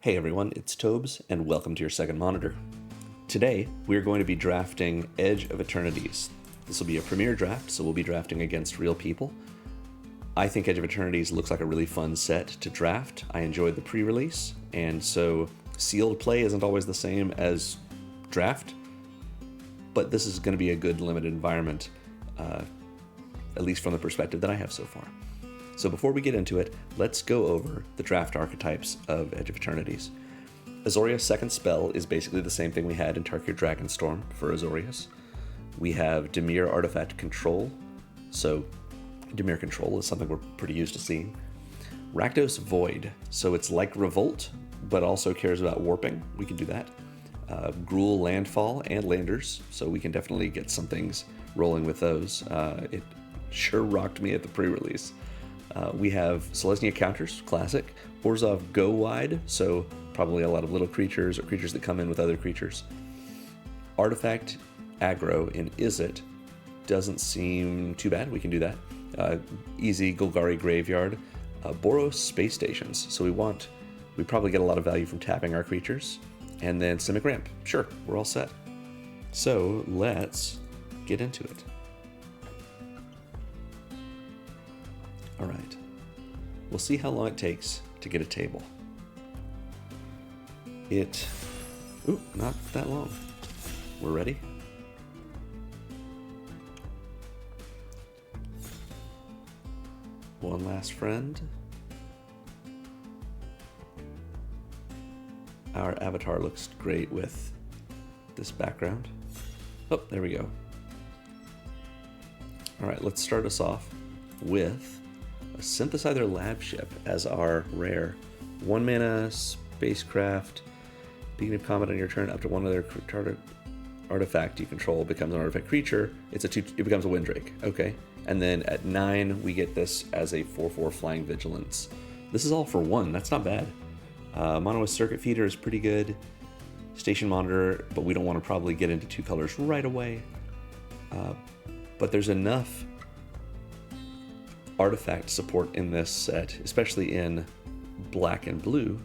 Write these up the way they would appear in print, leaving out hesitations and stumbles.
Hey everyone, it's Tobes, and welcome to your second monitor. Today, we're going to be drafting Edge of Eternities. This will be a premiere draft, so we'll be drafting against real people. I think Edge of Eternities looks like a really fun set to draft. I enjoyed the pre-release, and so sealed play isn't always the same as draft, but this is going to be a good limited environment, at least from the perspective that I have so far. So before we get into it, let's go over the draft archetypes of Edge of Eternities. Azorius' second spell is basically the same thing we had in Tarkir Dragonstorm for Azorius. We have Dimir Artifact Control, so Dimir Control is something we're pretty used to seeing. Rakdos Void, so it's like Revolt, but also cares about warping. We can do that. Gruul Landfall and Landers, so we can definitely get some things rolling with those. It sure rocked me at the pre-release. We have Selesnya counters, classic. Orzhov Go Wide, so probably a lot of little creatures or creatures that come in with other creatures. Artifact aggro in Izzet doesn't seem too bad. We can do that. Easy Golgari Graveyard. Boros Space Stations, so we probably get a lot of value from tapping our creatures. And then Simic Ramp. Sure, we're all set. So let's get into it. All right, we'll see how long it takes to get a table. Not that long. We're ready? One last friend. Our avatar looks great with this background. Oh, there we go. All right, let's start us off with a Synthesizer Lab Ship as our rare. 1 mana spacecraft. Beginning of combat on your turn, up to one other artifact you control becomes an artifact creature. It becomes a Windrake. Okay. And then at 9, we get this as a 4/4 Flying Vigilance. This is all for 1. That's not bad. Mono with Circuit Feeder is pretty good. Station Monitor, but we don't want to probably get into 2 colors right away. But there's enough artifact support in this set, especially in black and blue,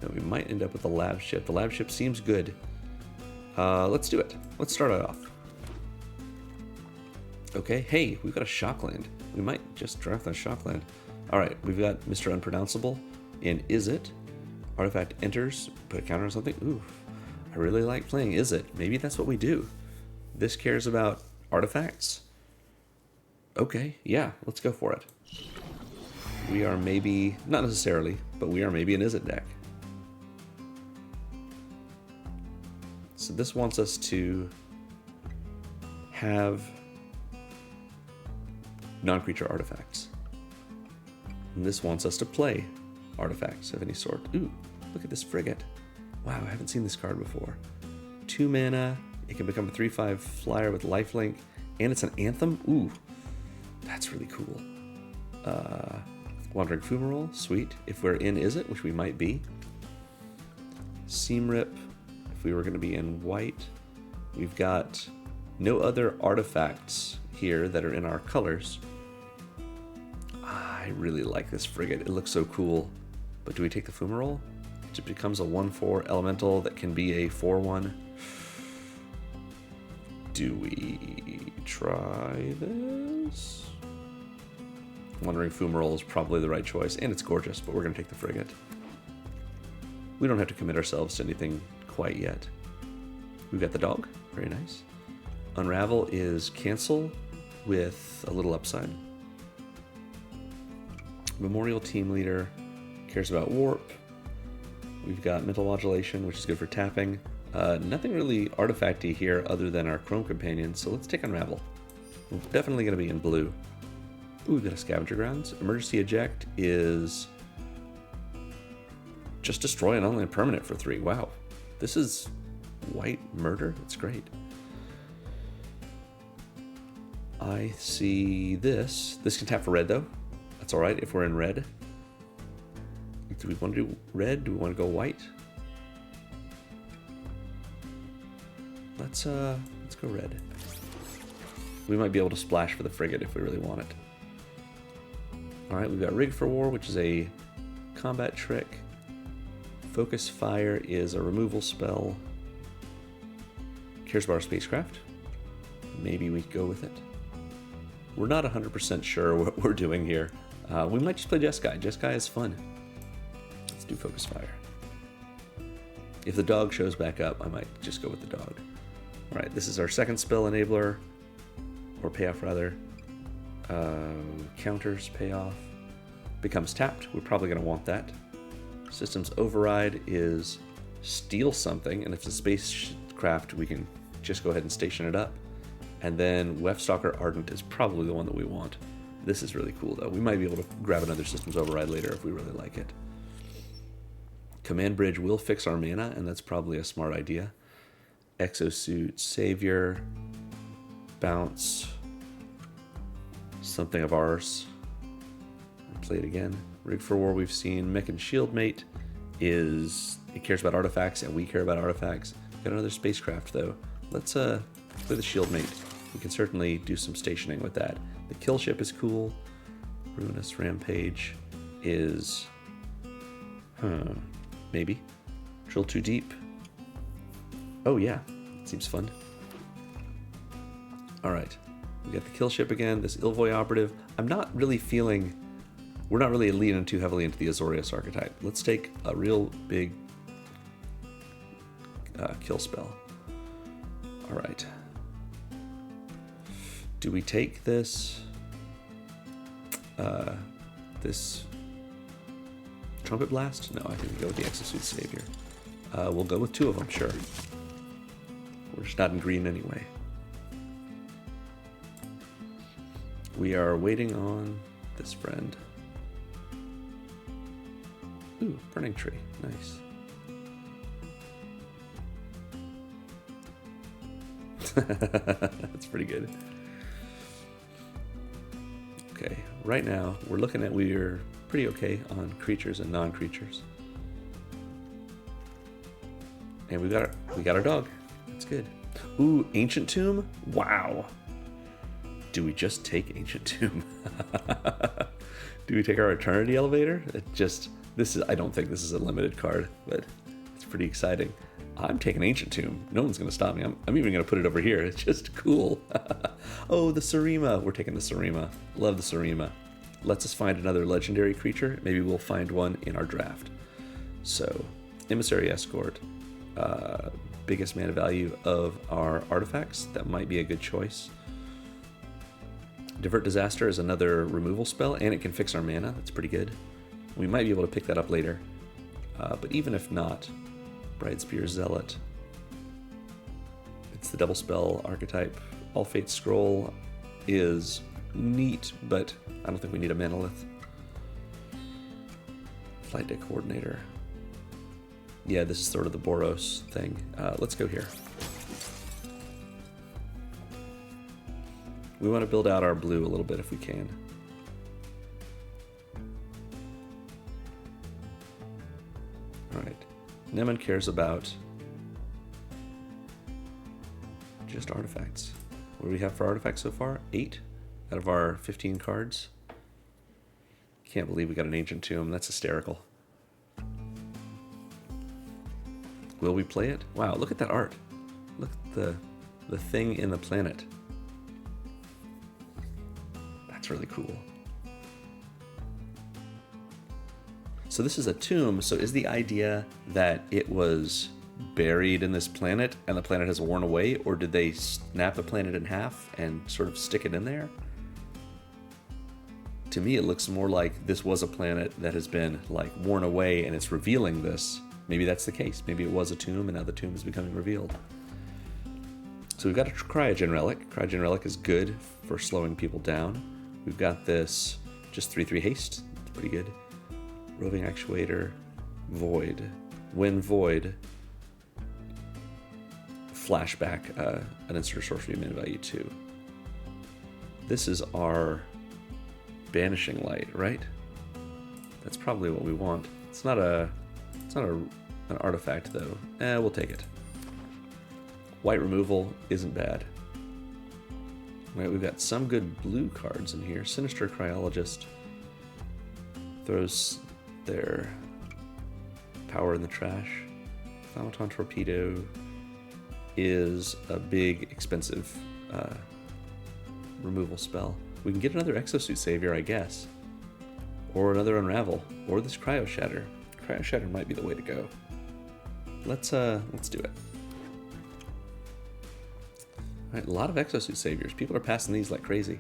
that we might end up with a lab ship. The lab ship seems good. Let's do it. Let's start it off. Okay, hey, we've got a Shockland. We might just draft that Shockland. All right, we've got Mr. Unpronounceable in Izzet. Artifact enters, put a counter on something. Ooh, I really like playing Izzet. Maybe that's what we do. This cares about artifacts. Okay, yeah, let's go for it. We are maybe, not necessarily, but we are maybe an Izzet deck. So this wants us to have non-creature artifacts. And this wants us to play artifacts of any sort. Ooh, look at this frigate. Wow, I haven't seen this card before. 2 mana, it can become a 3/5 flyer with lifelink, and it's an Anthem. Ooh. That's really cool. Wandering Fumarole, sweet. If we're in Izzet, which we might be. Seam Rip, if we were going to be in white. We've got no other artifacts here that are in our colors. I really like this frigate. It looks so cool. But do we take the Fumarole? It just becomes a 1/4 elemental that can be a 4/1. Do we try this? Wandering Fumarole is probably the right choice, and it's gorgeous, but we're going to take the frigate. We don't have to commit ourselves to anything quite yet. We've got the dog. Very nice. Unravel is cancel with a little upside. Memorial Team Leader cares about warp. We've got Mental Modulation, which is good for tapping. Nothing really artifacty here other than our Chrome Companion, so let's take Unravel. We're definitely going to be in blue. Ooh, we've got a Scavenger Grounds. Emergency Eject is just destroy an unland permanent for 3. Wow. This is white murder? That's great. I see this. This can tap for red, though. That's all right if we're in red. Do we want to do red? Do we want to go white? Let's go red. We might be able to splash for the frigate if we really want it. All right, we've got Rig for War, which is a combat trick. Focus Fire is a removal spell. Cares about our spacecraft. Maybe we go with it. We're not 100% sure what we're doing here. We might just play Jeskai. Jeskai is fun. Let's do Focus Fire. If the dog shows back up, I might just go with the dog. All right, this is our second spell enabler, or payoff rather. Counters payoff. Becomes tapped. We're probably going to want that. Systems Override is steal something, and if it's a spacecraft, we can just go ahead and station it up. And then Wefstalker Ardent is probably the one that we want. This is really cool, though. We might be able to grab another Systems Override later if we really like it. Command Bridge will fix our mana, and that's probably a smart idea. Exosuit, Savior, Bounce, something of ours. Play it again. Rig for War we've seen. Mech and Shield Mate is... It cares about artifacts, and we care about artifacts. Got another spacecraft, though. Let's play the Shield Mate. We can certainly do some stationing with that. The Kill Ship is cool. Ruinous Rampage is... maybe. Drill Too Deep. Oh, yeah. Seems fun. Alright. We got the Kill Ship again. This Ilvoy Operative. I'm not really feeling... We're not really leaning too heavily into the Azorius archetype. Let's take a real big kill spell. Alright. Do we take this... this... Trumpet Blast? No, I think we go with the Exosuit Savior. We'll go with two of them, sure. We're just not in green anyway. We are waiting on this friend. Ooh, Burning Tree. Nice. That's pretty good. Okay, right now we're looking at we're pretty okay on creatures and non-creatures. And we got our dog. That's good. Ooh, Ancient Tomb? Wow. Do we just take Ancient Tomb? Do we take our Eternity Elevator? I don't think this is a limited card, but it's pretty exciting. I'm taking Ancient Tomb. No one's going to stop me. I'm even going to put it over here. It's just cool. Oh, the Sarima. We're taking the Sarima. Love the Sarima. Lets us find another legendary creature. Maybe we'll find one in our draft. So, Emissary Escort. Biggest mana value of our artifacts. That might be a good choice. Divert Disaster is another removal spell, and it can fix our mana. That's pretty good. We might be able to pick that up later. But even if not, Bridespear Zealot. It's the double spell archetype. All Fate Scroll is neat, but I don't think we need a Manolith. Flight Deck Coordinator. Yeah, this is sort of the Boros thing. Let's go here. We want to build out our blue a little bit if we can. Alright. Neman cares about just artifacts. What do we have for artifacts so far? 8 out of our 15 cards. Can't believe we got an Ancient Tomb. That's hysterical. Will we play it? Wow, look at that art. Look at the thing in the planet. That's really cool. So this is a tomb, so is the idea that it was buried in this planet and the planet has worn away, or did they snap the planet in half and sort of stick it in there? To me, it looks more like this was a planet that has been like worn away and it's revealing this. Maybe that's the case. Maybe it was a tomb and now the tomb is becoming revealed. So we've got a Cryogen Relic. Cryogen Relic is good for slowing people down. We've got this just 3/3 haste. It's pretty good. Roving Actuator, Void. When Void, flashback an instant sorcery mana value 2. This is our Banishing Light, right? That's probably what we want. It's not an artifact though. We'll take it. White removal isn't bad. Right, we've got some good blue cards in here. Sinister Cryologist throws their power in the trash. Photon Torpedo is a big, expensive removal spell. We can get another Exosuit Savior, I guess. Or another Unravel. Or this Cryo Shatter. Cryo Shatter might be the way to go. Let's do it. Alright, a lot of Exosuit Saviors. People are passing these like crazy.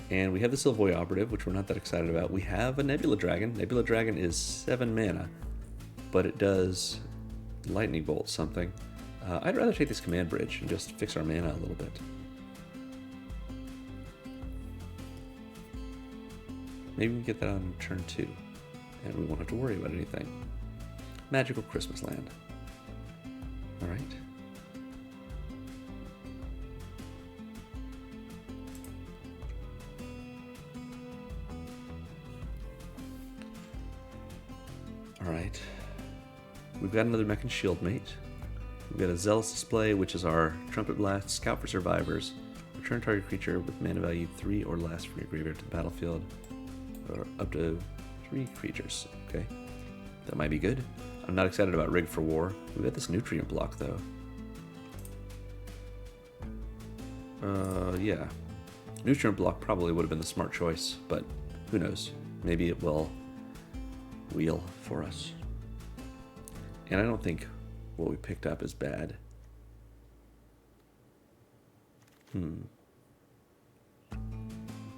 And we have the Sylvoy Operative, which we're not that excited about. We have a Nebula Dragon. Nebula Dragon is 7 mana, but it does Lightning Bolt something. I'd rather take this Command Bridge and just fix our mana a little bit. Maybe we can get that on turn 2, and we won't have to worry about anything. Magical Christmas Land. Alright. Alright. We've got another Mech and Shield Mate. We've got a Zealous Display, which is our Trumpet Blast, Scout for Survivors. Return target creature with mana value 3 or less from your graveyard to the battlefield. Or up to 3 creatures. Okay. That might be good. I'm not excited about Rig for War. We've got this Nutrient Block, though. Yeah. Nutrient Block probably would have been the smart choice, but who knows? Maybe it will wheel for us. And I don't think what we picked up is bad.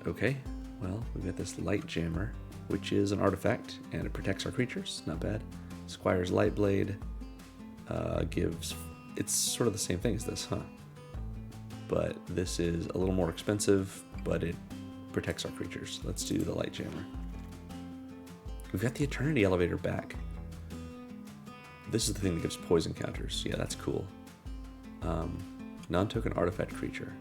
Okay, well, we've got this Light Jammer, which is an artifact, and it protects our creatures. Not bad. Squire's Lightblade gives... It's sort of the same thing as this, huh? But this is a little more expensive, but it protects our creatures. Let's do the Light Jammer. We've got the Eternity Elevator back. This is the thing that gives poison counters. Yeah, that's cool. Non-token artifact creature.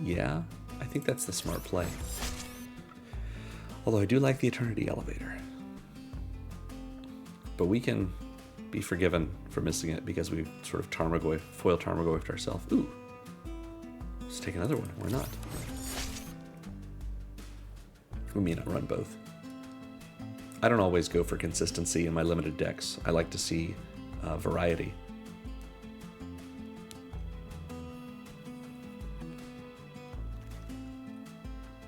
Yeah, I think that's the smart play. Although I do like the Eternity Elevator. But we can be forgiven for missing it because we've sort of foil Tarmogoyfed ourselves. Ooh. Let's take another one. Why not? We may not run both. I don't always go for consistency in my limited decks. I like to see variety.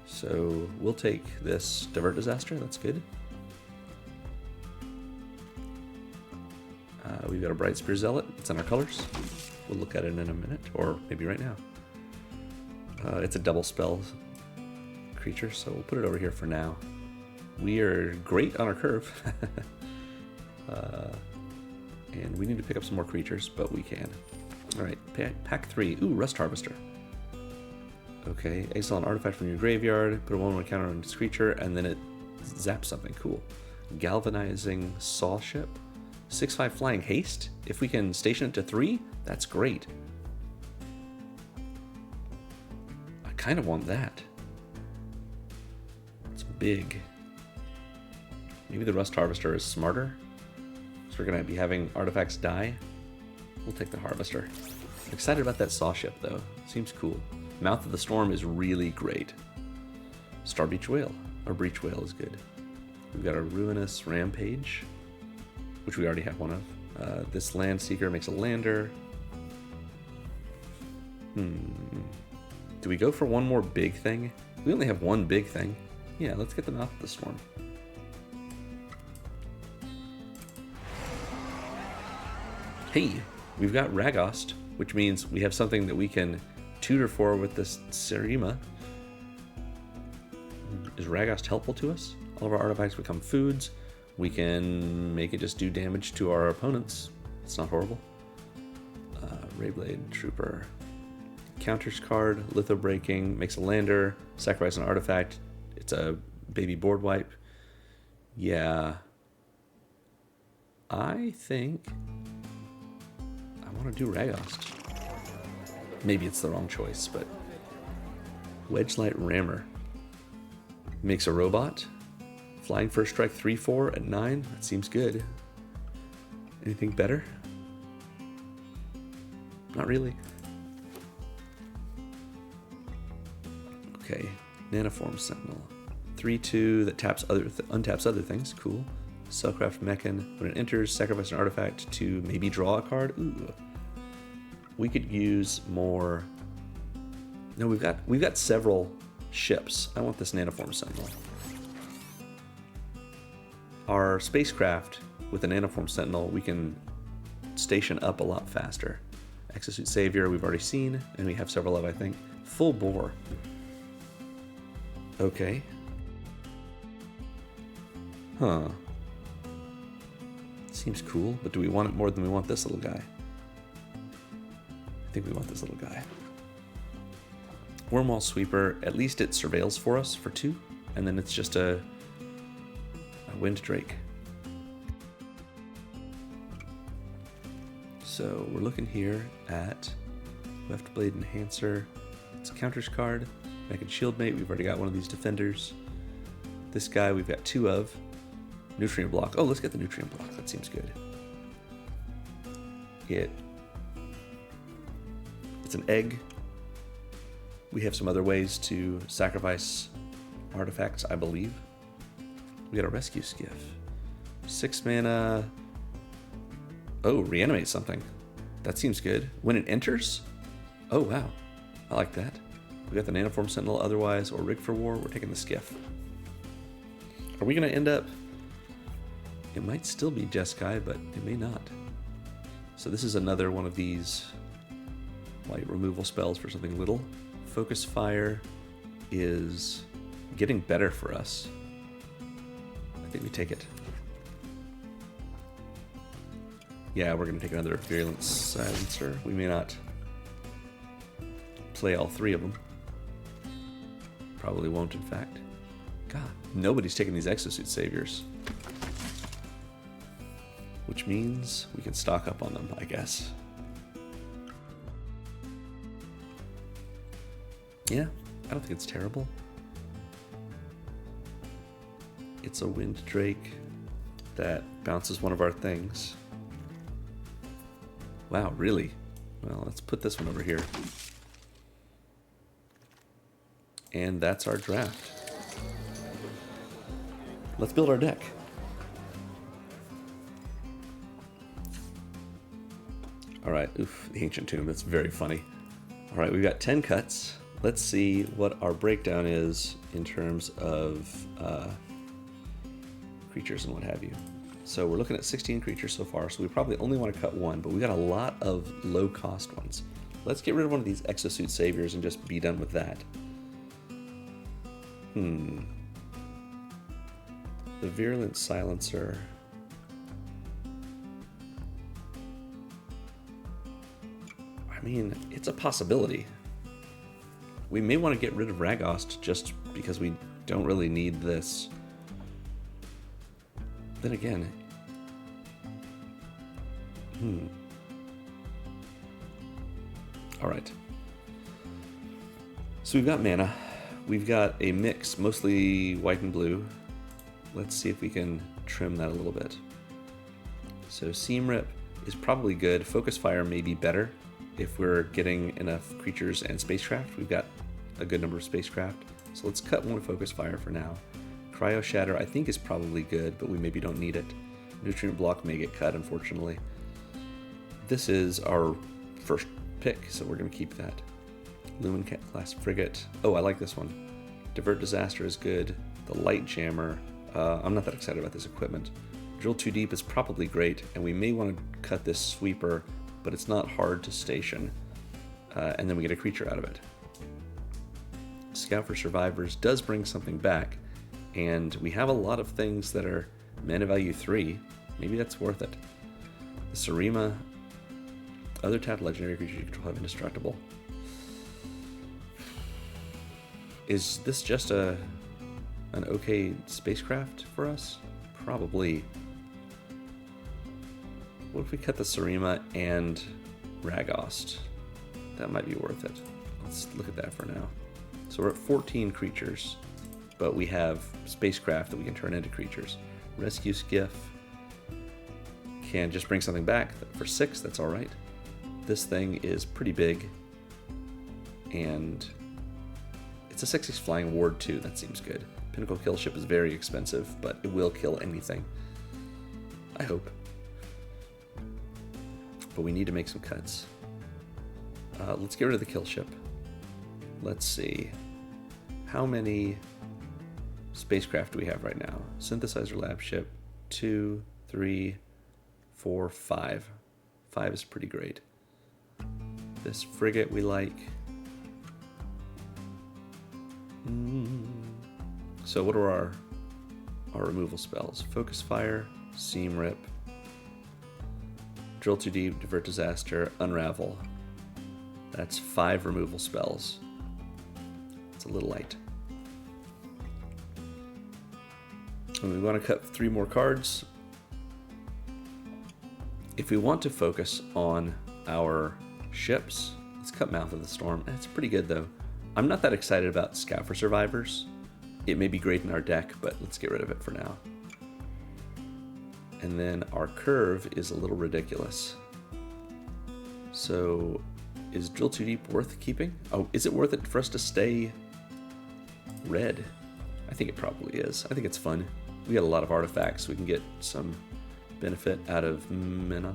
So we'll take this Divert Disaster. That's good. We've got a Bright Spear Zealot. It's in our colors. We'll look at it in a minute, or maybe right now. It's a double spell creature, so we'll put it over here for now. We are great on our curve. And we need to pick up some more creatures, but we can. Alright, pack 3. Ooh, Rust Harvester. Okay, exile an artifact from your graveyard, put a 1/1 counter on this creature, and then it zaps something cool. Galvanizing Saw Ship. 6/5 Flying Haste. If we can station it to 3, that's great. I kind of want that. It's big. Maybe the Rust Harvester is smarter. So we're going to be having artifacts die. We'll take the Harvester. I'm excited about that Saw Ship, though. Seems cool. Mouth of the Storm is really great. Star Breach Whale. Or Breach Whale is good. We've got a Ruinous Rampage, which we already have one of. This Land Seeker makes a lander. Do we go for one more big thing? We only have one big thing. Yeah, let's get the Mouth of the Storm. Hey, we've got Ragost, which means we have something that we can tutor for with this Serima. Is Ragost helpful to us? All of our artifacts become foods. We can make it just do damage to our opponents. It's not horrible. Rayblade Trooper. Counters card, Litho Breaking, makes a lander, sacrifice an artifact. It's a baby board wipe. Yeah. I think I want to do Ragost. Maybe it's the wrong choice, but Wedgelight Rammer makes a robot. Flying First Strike 3/4 at 9. That seems good. Anything better? Not really. Okay, Nanoform Sentinel. 3/2 that taps untaps other things. Cool. Spellcraft Mechan. When it enters, sacrifice an artifact to maybe draw a card. Ooh. We could use more. No, we've got several ships. I want this Nanoform Sentinel. Our spacecraft with a Nanoform Sentinel, we can station up a lot faster. Exosuit Savior we've already seen, and we have several of, I think. Full bore. Okay. Huh. Seems cool, but do we want it more than we want this little guy? I think we want this little guy. Wormwall Sweeper, at least it surveils for us for 2, and then it's just a Wind Drake. So we're looking here at Weft Blade Enhancer. It's a counters card. Mechan Shieldmate, we've already got one of these defenders. This guy we've got 2 of. Nutrient Block. Oh, let's get the Nutrient Block. That seems good. It's an egg. We have some other ways to sacrifice artifacts, I believe. We got a Rescue Skiff. 6 mana. Oh, reanimate something. That seems good. When it enters? Oh, wow. I like that. We got the Nanoform Sentinel otherwise, or Rig for War. We're taking the Skiff. Are we going to end up... It might still be Jeskai, but it may not. So this is another one of these light removal spells for something little. Focus Fire is getting better for us. I think we take it. Yeah, we're going to take another Virulent Silencer. We may not play all 3 of them. Probably won't, in fact. God, nobody's taking these Exosuit Saviors. Which means we can stock up on them, I guess. Yeah, I don't think it's terrible. It's a Wind Drake that bounces one of our things. Wow, really? Well, let's put this one over here. And that's our draft. Let's build our deck. All right, oof, the Ancient Tomb, that's very funny. All right, we've got 10 cuts. Let's see what our breakdown is in terms of creatures and what have you. So we're looking at 16 creatures so far, so we probably only want to cut 1, but we got a lot of low-cost ones. Let's get rid of one of these Exosuit Saviors and just be done with that. The Virulent Silencer. I mean, it's a possibility. We may want to get rid of Ragost just because we don't really need this. Then again, all right. So we've got mana. We've got a mix, mostly white and blue. Let's see if we can trim that a little bit. So Seam Rip is probably good. Focus Fire may be better if we're getting enough creatures and Spacecraft. We've got a good number of Spacecraft. So let's cut 1 Focus Fire for now. Cryo Shatter I think is probably good, but we maybe don't need it. Nutrient Block may get cut, unfortunately. This is our first pick, so we're going to keep that. Lumen Class Frigate. Oh, I like this one. Divert Disaster is good. The Light Jammer. I'm not that excited about this equipment. Drill Too Deep is probably great, and we may want to cut this Sweeper, but it's not hard to station. And then we get a creature out of it. Scout for Survivors does bring something back, and we have a lot of things that are mana value 3. Maybe that's worth it. The Sarima. Other tapped legendary creatures you control have indestructible. Is this just an okay Spacecraft for us? Probably. What if we cut the Sarima and Ragost? That might be worth it. Let's look at that for now. So we're at 14 creatures, but we have Spacecraft that we can turn into creatures. Rescue Skiff can just bring something back for 6, that's all right. This thing is pretty big, and it's a 6/6 flying ward too, that seems good. Pinnacle Kill Ship is very expensive, but it will kill anything. I hope. But we need to make some cuts. Let's get rid of the kill ship. Let's see. How many spacecraft do we have right now? Synthesizer lab ship, 2, 3, 4, 5. 5 is pretty great. This frigate we like. So what are our removal spells? Focus fire, seam rip, drill too deep, divert disaster, unravel. That's 5 removal spells. It's a little light. And we want to cut 3 more cards. If we want to focus on our ships, let's cut Mouth of the Storm. It's pretty good though. I'm not that excited about Scout for Survivors. It may be great in our deck, but let's get rid of it for now. And then our curve is a little ridiculous. So is Drill Too Deep worth keeping? Oh, is it worth it for us to stay red? I think it probably is. I think it's fun. We got a lot of artifacts. We can get some benefit out of mana.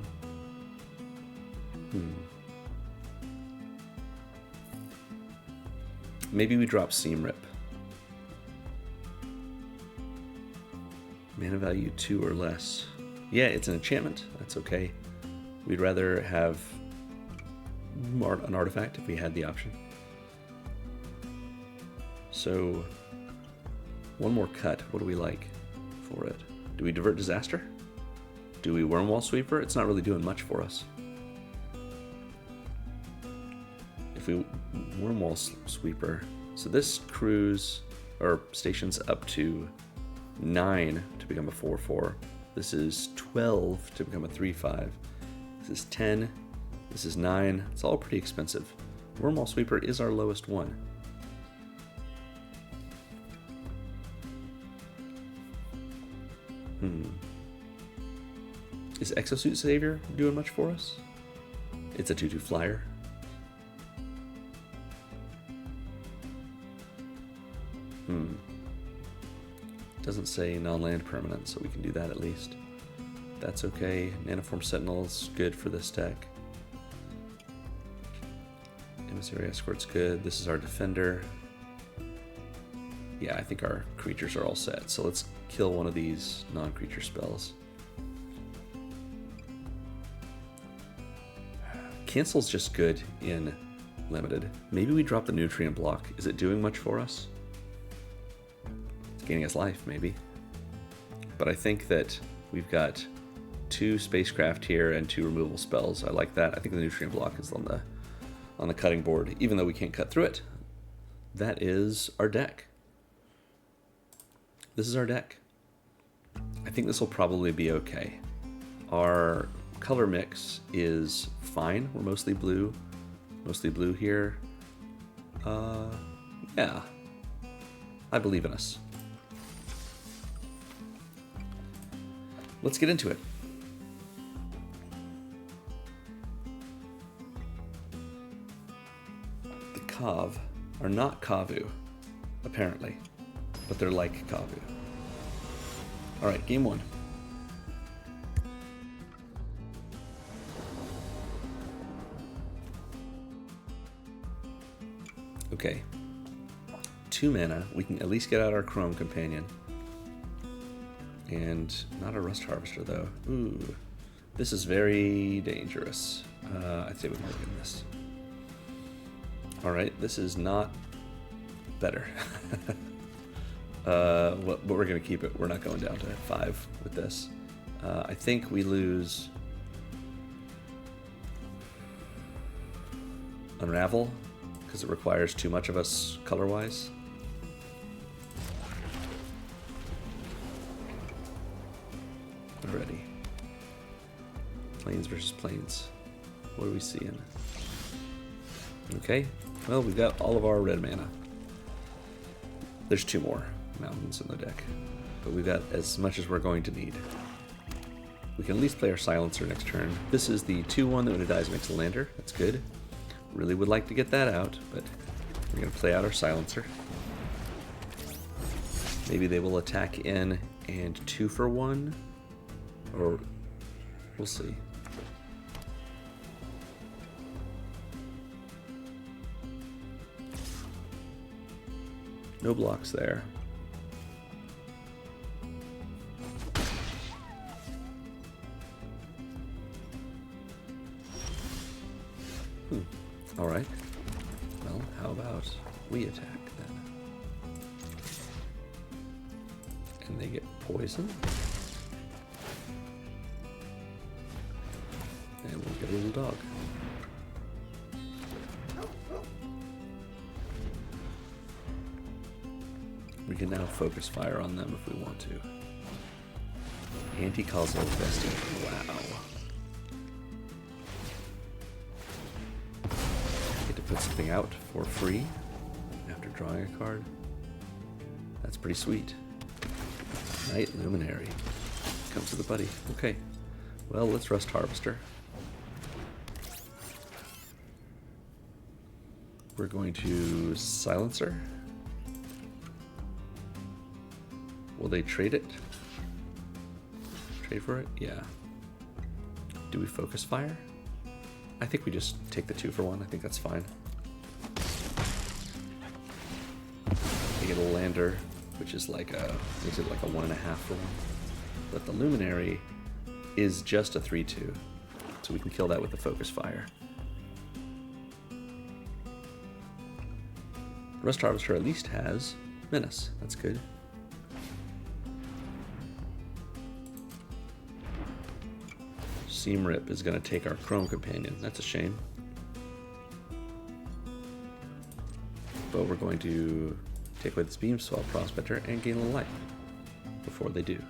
Maybe we drop Seam Rip. Mana value 2 or less. Yeah, it's an enchantment. That's okay. We'd rather have an artifact if we had the option. So, one more cut. What do we like for it? Do we Divert Disaster? Do we Wormwall Sweeper? It's not really doing much for us. If we Wormwall Sweeper, so this cruise or stations up to 9 to become a 4/4. This is 12 to become a 3/5. This is 10. This is 9. It's all pretty expensive. Wormwall Sweeper is our lowest one. Is Exosuit Savior doing much for us? It's a 2/2 flyer. Doesn't say non-land permanent, so we can do that at least. That's okay. Nanoform Sentinel's good for this deck. Emissary Escort's good. This is our defender. Yeah, I think our creatures are all set. So let's kill one of these non-creature spells. Cancel's just good in limited. Maybe we drop the nutrient block. Is it doing much for us? It's gaining us life, maybe. But I think that we've got 2 spacecraft here and 2 removal spells. I like that. I think the nutrient block is on the cutting board, even though we can't cut through it. That is our deck. This is our deck. I think this will probably be okay. Our color mix is fine. We're mostly blue here. Yeah, I believe in us. Let's get into it. The Kav are not Kavu, apparently, but they're like Kavu. All right, game 1. Okay, 2 mana. We can at least get out our Chrome Companion. And not a Rust Harvester, though. Ooh, this is very dangerous. I'd say we can look at this. All right, this is not better. But we're going to keep it. We're not going down to 5 with this. I think we lose Unravel, because it requires too much of us color-wise. Already. Plains versus plains. What are we seeing? Okay, well, we've got all of our red mana. There's 2 more mountains in the deck, but we've got as much as we're going to need. We can at least play our Silencer next turn. This is the 2/1 that when it dies makes a lander. That's good. Really would like to get that out, but we're going to play out our Silencer. Maybe they will attack in and 2 for 1, or We'll see. No blocks there. All right. Well, how about we attack then? And they get poisoned. And we'll get a little dog. We can now focus fire on them if we want to. Anti-causal vestige. Wow. Get to put something out for free after drawing a card. That's pretty sweet. Night Luminary. Comes to the buddy. Okay. Well, let's Rust Harvester. We're going to Silencer. Will they trade it? Trade for it? Yeah. Do we focus fire? I think we just take the 2-for-1. I think that's fine. They get a lander, which is like a, makes it like a 1.5-for-1. But the Luminary is just a 3/2, so we can kill that with the focus fire. Rust Harvester at least has Menace. That's good. Seam Rip is going to take our Chrome Companion. That's a shame. But we're going to take away this Beam Swell Prospector and gain a little life before they do.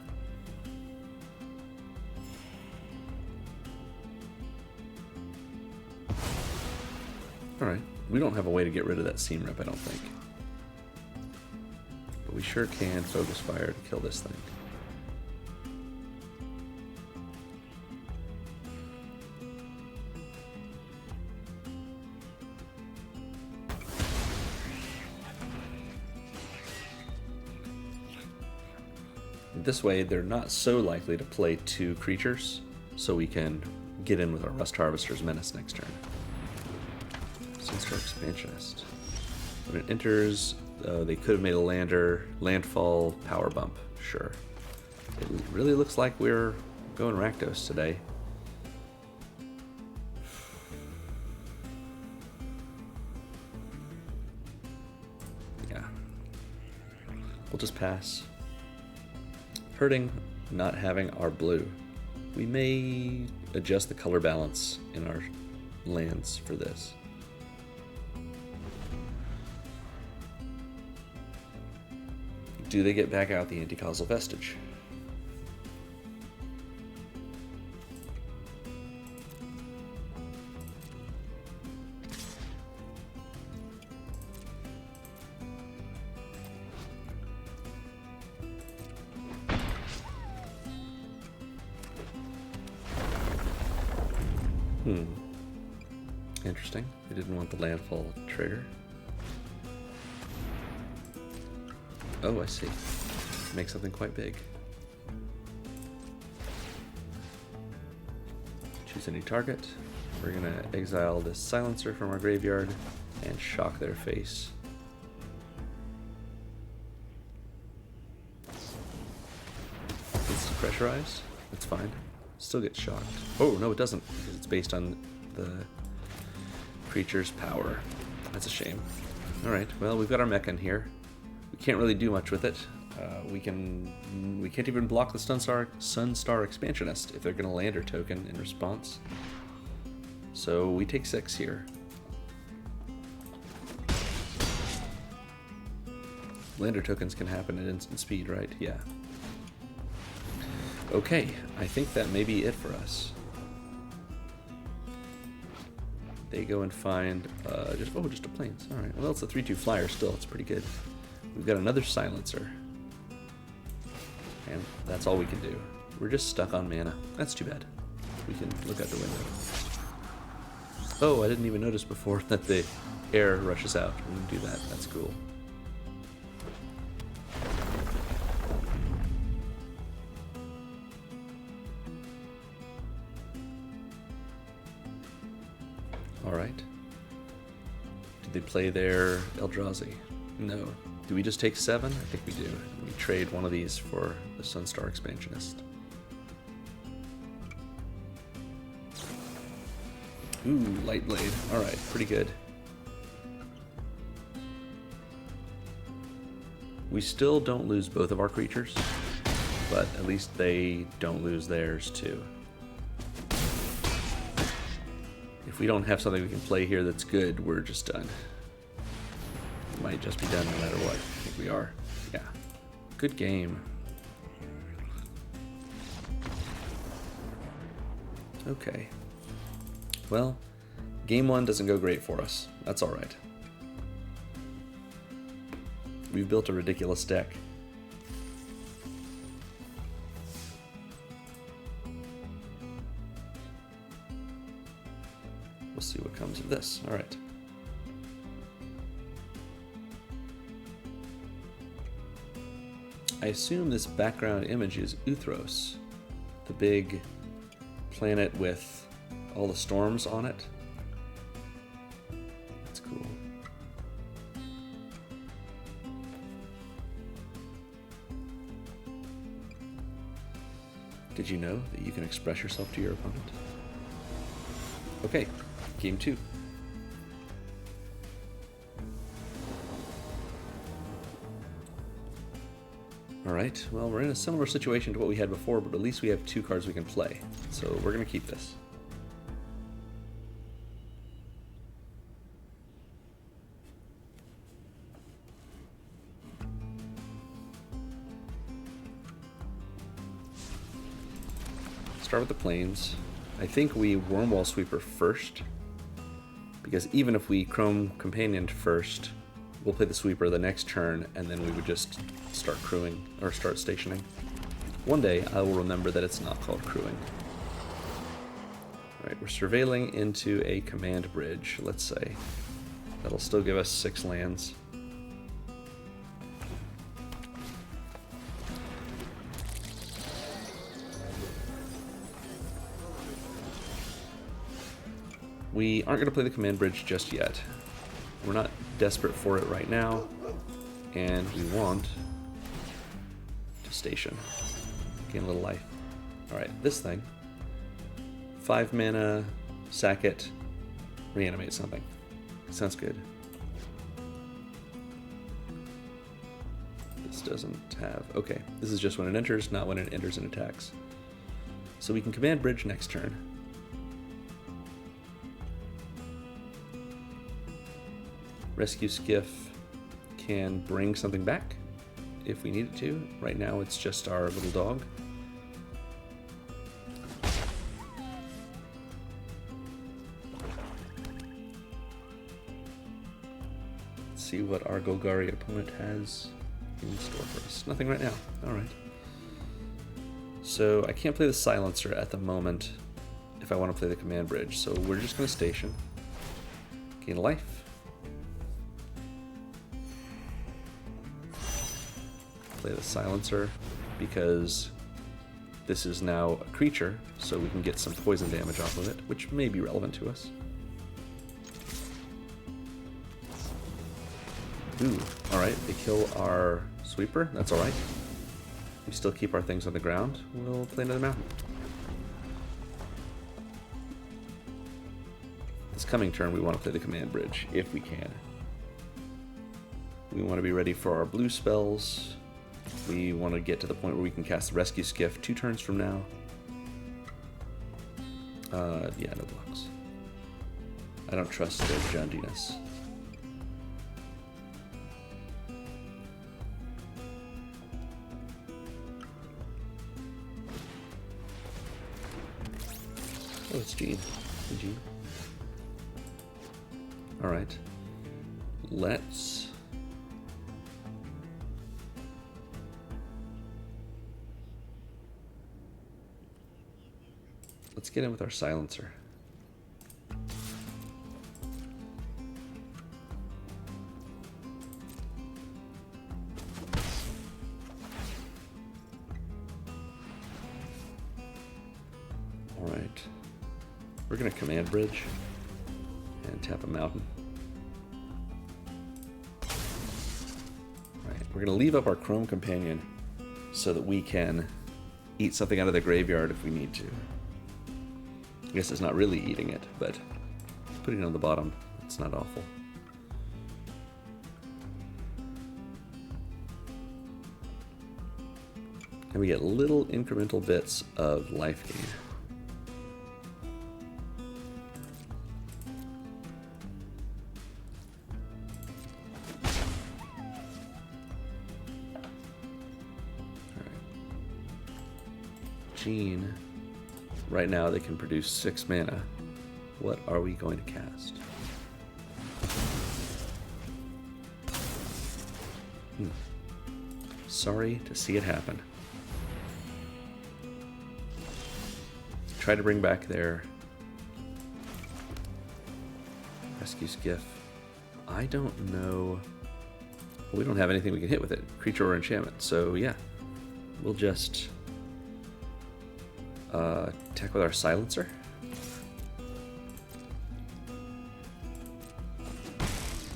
Alright, we don't have a way to get rid of that Seam Rip, I don't think. But we sure can Focus Fire to kill this thing. This way, they're not so likely to play 2 creatures, so we can get in with our Rust Harvester's Menace next turn. Sunstar Expansionist. When it enters, they could have made a lander, landfall, power bump, sure. It really looks like we're going Rakdos today. Yeah. We'll just pass. Hurting not having our blue. We may adjust the color balance in our lands for this. Do they get back out the Anti-Causal Vestige? Interesting. We didn't want the landfall trigger. Oh, I see. Make something quite big. Choose a new target. We're gonna exile this Silencer from our graveyard and shock their face. It's depressurized. That's fine. Still gets shocked. Oh, no, it doesn't, because it's based on the creature's power. That's a shame. Alright, well, we've got our mecha in here. We can't really do much with it. We can't even block the Sunstar Expansionist if they're going to land our token in response. So we take 6 here. Lander tokens can happen at instant speed, right? Yeah. Okay, I think that may be it for us. They go and find just a plains. All right. Well, it's a 3/2 flyer still. It's pretty good. We've got another Silencer, and that's all we can do. We're just stuck on mana. That's too bad. We can look out the window. Oh, I didn't even notice before that the air rushes out. We can do that. That's cool. Alright. Did they play their Eldrazi? No. Do we just take 7? I think we do. We trade one of these for the Sunstar Expansionist. Ooh, Light Blade. Alright, pretty good. We still don't lose both of our creatures, but at least they don't lose theirs too. If we don't have something we can play here that's good, we're just done. We might just be done no matter what. I think we are. Yeah. Good game. Okay. Well, game 1 doesn't go great for us. That's alright. We've built a ridiculous deck. We'll see what comes of this. Alright. I assume this background image is Uthros, the big planet with all the storms on it. That's cool. Did you know that you can express yourself to your opponent? Okay, game 2. Alright, well, we're in a similar situation to what we had before, but at least we have 2 cards we can play. So we're going to keep this. Start with the plains. I think we Wormwall Sweeper first, because even if we Chrome Companioned first, we'll play the Sweeper the next turn, and then we would just start crewing, or start stationing. One day, I will remember that it's not called crewing. Alright, we're surveilling into a command bridge, let's say. That'll still give us 6 lands. We aren't going to play the command bridge just yet. We're not desperate for it right now, and we want to station. Gain a little life. Alright, this thing. 5 mana, sack it, reanimate something. Sounds good. This doesn't have... Okay, this is just when it enters, not when it enters and attacks. So we can command bridge next turn. Rescue Skiff can bring something back if we need it to. Right now it's just our little dog. Let's see what our Golgari opponent has in store for us. Nothing right now. Alright. So I can't play the Silencer at the moment if I want to play the command bridge, so we're just going to station. Gain a life. Play the Silencer because this is now a creature, so we can get some poison damage off of it, which may be relevant to us. Ooh, alright, they kill our Sweeper, that's alright. We still keep our things on the ground. We'll play another mountain. This coming turn we want to play the command bridge, if we can. We want to be ready for our blue spells. We want to get to the point where we can cast the Rescue Skiff 2 turns from now. Yeah, no blocks. I don't trust the jaundiness. Oh, it's Gene. Hey, Gene. Alright. Let's... Let's get in with our Silencer. Alright. We're going to command bridge. And tap a mountain. Right, we're going to leave up our Chrome Companion so that we can eat something out of the graveyard if we need to. I guess it's not really eating it, but putting it on the bottom, it's not awful. And we get little incremental bits of life gain. Gene, right now they can produce 6 mana. What are we going to cast? Sorry to see it happen. Try to bring back their rescue skiff. I don't know. We don't have anything we can hit with it. Creature or enchantment. So yeah, we'll just attack with our silencer.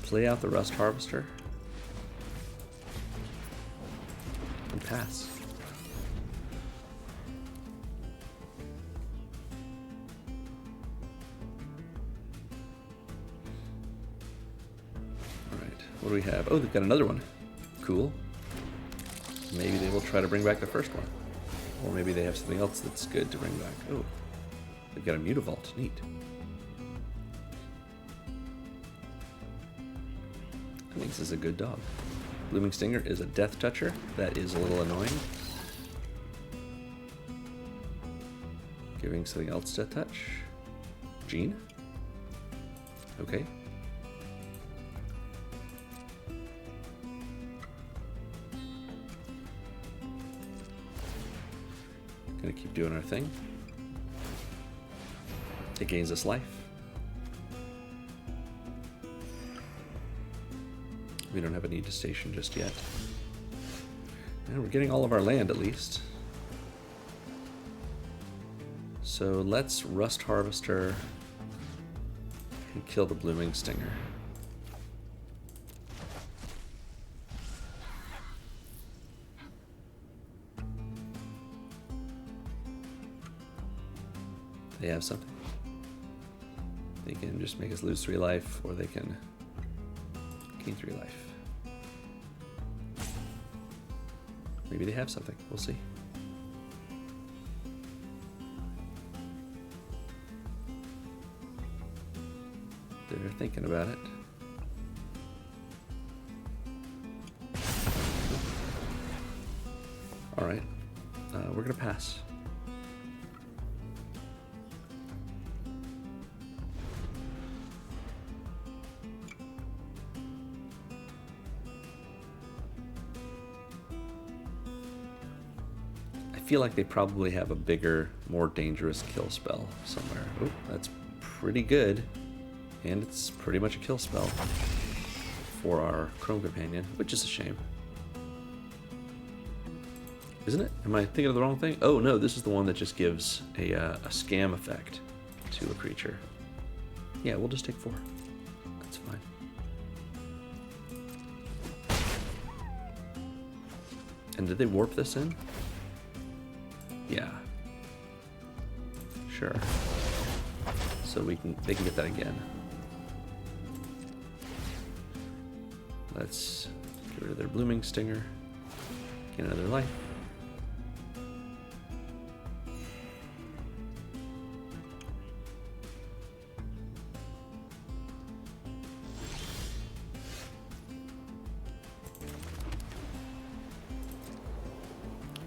Play out the Rust Harvester. And pass. Alright, what do we have? Oh, they've got another one. Cool. Maybe they will try to bring back the first one. Or maybe they have something else that's good to bring back. Oh, they've got a Mutavault. Neat. I think this is a good dog. Blooming Stinger is a Death Toucher. That is a little annoying. Giving something else Death Touch. Gene? Okay. Gonna keep doing our thing. It gains us life. We don't have a need to station just yet. And we're getting all of our land at least. So let's Rust Harvester and kill the Blooming Stinger. They have something. They can just make us lose 3 life, or they can gain 3 life. Maybe they have something. We'll see. They're thinking about it. All right. We're going to pass. I feel like they probably have a bigger, more dangerous kill spell somewhere. Oh, that's pretty good. And it's pretty much a kill spell for our Chrome Companion, which is a shame. Isn't it? Am I thinking of the wrong thing? Oh no, this is the one that just gives a scam effect to a creature. Yeah, we'll just take 4. That's fine. And did they warp this in? Yeah. Sure. So they can get that again. Let's get rid of their Blooming Stinger. Get another life.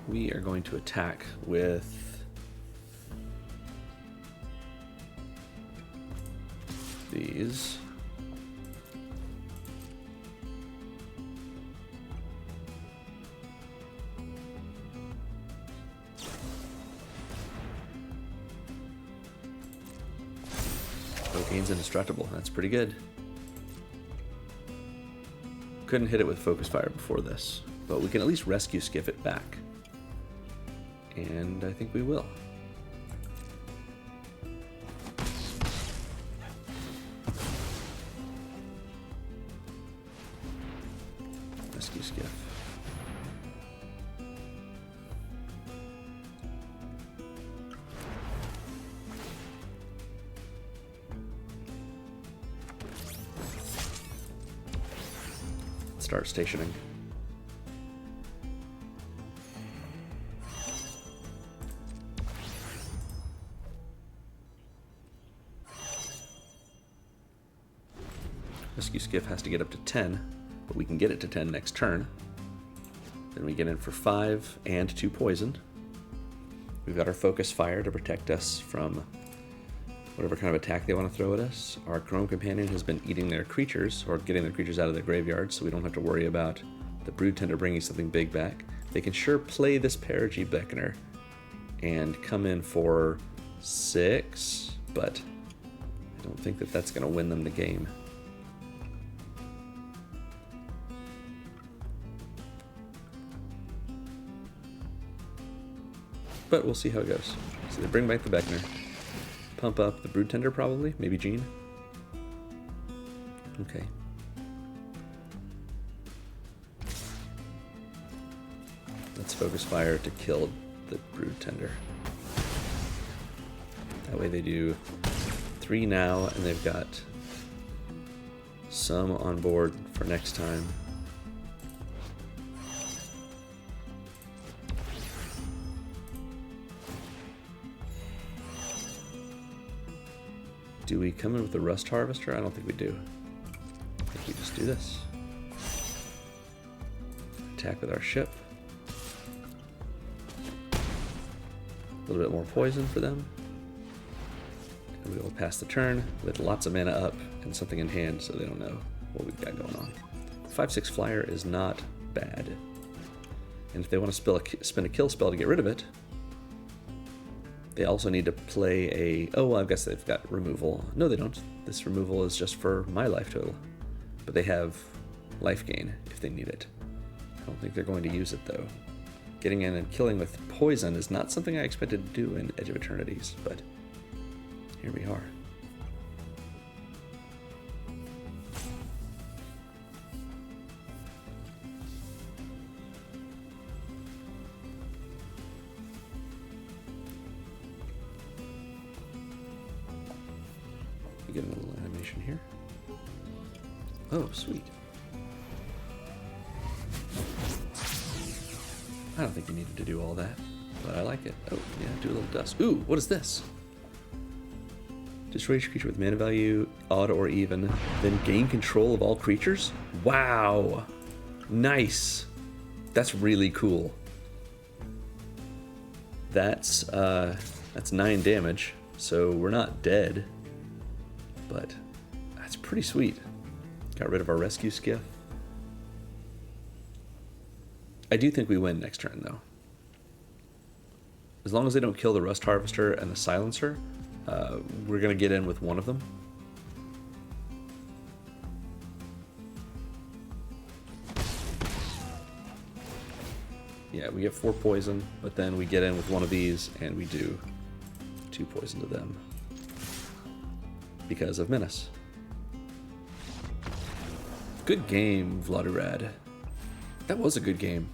We are going to attack with these. Gains indestructible. That's pretty good. Couldn't hit it with Focus Fire before this, but we can at least rescue skiff it back. And I think we will. Rescue skiff. Start stationing. Rescue skiff has to get up to 10, but we can get it to 10 next turn. Then we get in for 5 and 2 poison. We've got our focus fire to protect us from whatever kind of attack they want to throw at us. Our Chrome Companion has been eating their creatures, or getting their creatures out of their graveyard, so we don't have to worry about the Brood Tender bringing something big back. They can sure play this Perigee Beckoner and come in for 6, but I don't think that that's going to win them the game. But we'll see how it goes. So they bring back the Beckoner. Pump up the Brood Tender probably, maybe Jean. Okay. Let's focus fire to kill the Brood Tender. That way they do 3 now, and they've got some on board for next time. Do we come in with the Rust Harvester? I don't think we do. I think we just do this. Attack with our ship. A little bit more poison for them. And we will pass the turn with lots of mana up and something in hand so they don't know what we've got going on. 5/6 flyer is not bad. And if they want to spend a kill spell to get rid of it, they also need to play a... Oh, well, I guess they've got removal. No, they don't. This removal is just for my life total. But they have life gain if they need it. I don't think they're going to use it, though. Getting in and killing with poison is not something I expected to do in Edge of Eternities, but here we are. We get a little animation here. Oh, sweet. I don't think you needed to do all that, but I like it. Oh, yeah, do a little dust. Ooh, what is this? Destroy each creature with mana value, odd or even, then gain control of all creatures? Wow! Nice! That's really cool. That's 9 damage, so we're not dead. But that's pretty sweet. Got rid of our rescue skiff. I do think we win next turn, though. As long as they don't kill the Rust Harvester and the Silencer, we're going to get in with one of them. Yeah, we get 4 poison, but then we get in with one of these, and we do 2 poison to them. Because of Menace. Good game, Vladurad. That was a good game.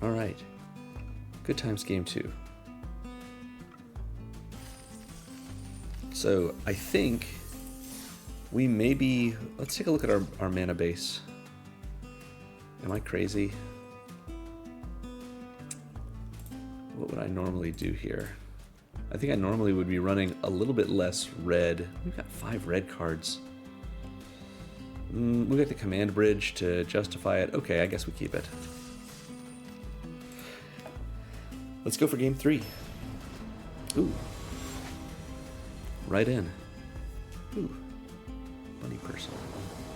Alright. Good times game 2. So, I think we maybe... Let's take a look at our mana base. Am I crazy? What would I normally do here? I think I normally would be running a little bit less red. We've got 5 red cards. We got the command bridge to justify it. Okay, I guess we keep it. Let's go for game 3. Ooh. Right in. Ooh. Bunny person.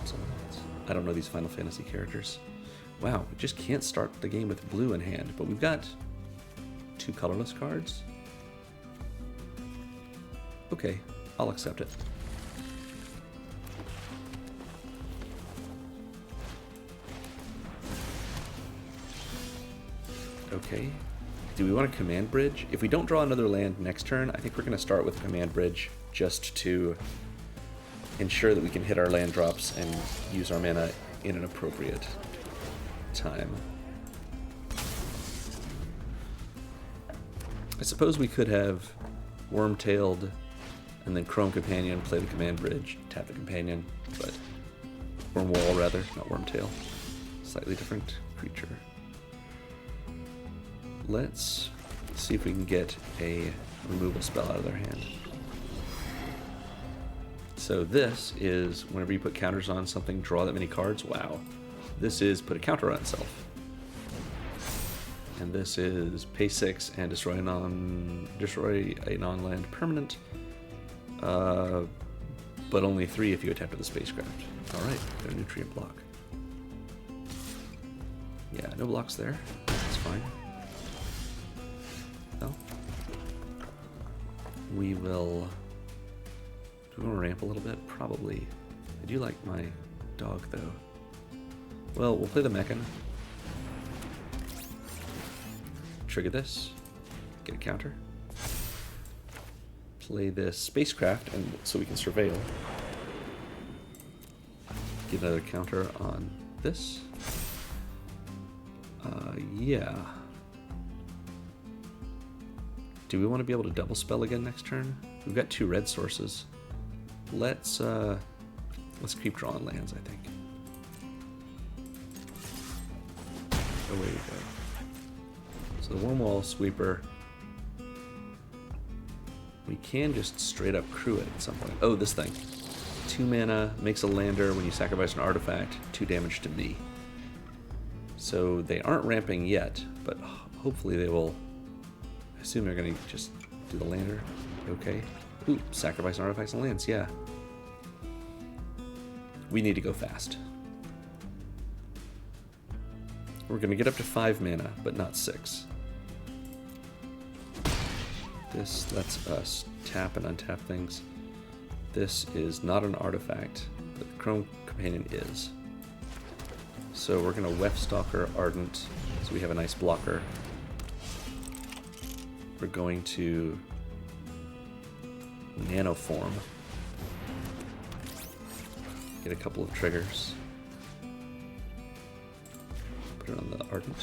Someone else. I don't know these Final Fantasy characters. Wow, we just can't start the game with blue in hand, but we've got 2 colorless cards. Okay, I'll accept it. Okay. Do we want a command bridge? If we don't draw another land next turn, I think we're going to start with a command bridge just to ensure that we can hit our land drops and use our mana in an appropriate time. I suppose we could have Worm-tailed and then Chrome Companion, play the command bridge, tap the companion, but Wormwall rather, not Wormtail. Slightly different creature. Let's see if we can get a removal spell out of their hand. So this is whenever you put counters on something, draw that many cards. Wow. This is put a counter on itself. And this is pay 6 and destroy a non-land permanent. But only 3 if you attack with the Spacecraft. Alright, got a nutrient block. Yeah, no blocks there. That's fine. Well, we will... Do we want to ramp a little bit? Probably. I do like my dog, though. Well, we'll play the Mechan. Trigger this. Get a counter. Play this Spacecraft, and so we can surveil. Get another counter on this. Yeah. Do we want to be able to double spell again next turn? We've got 2 red sources. Let's keep drawing lands, I think. Away we go. So the Wormwall Sweeper. We can just straight up crew it at some point. Oh, this thing. 2 mana, makes a lander when you sacrifice an artifact, 2 damage to me. So they aren't ramping yet, but hopefully they will. I assume they're going to just do the lander. Okay. Ooh, sacrifice artifacts and lands, yeah. We need to go fast. We're going to get up to 5 mana, but not 6. This lets us tap and untap things. This is not an artifact, but the Chrome Companion is. So we're going to Weftstalker Ardent, so we have a nice blocker. We're going to Nanoform. Get a couple of triggers. Put it on the Ardent.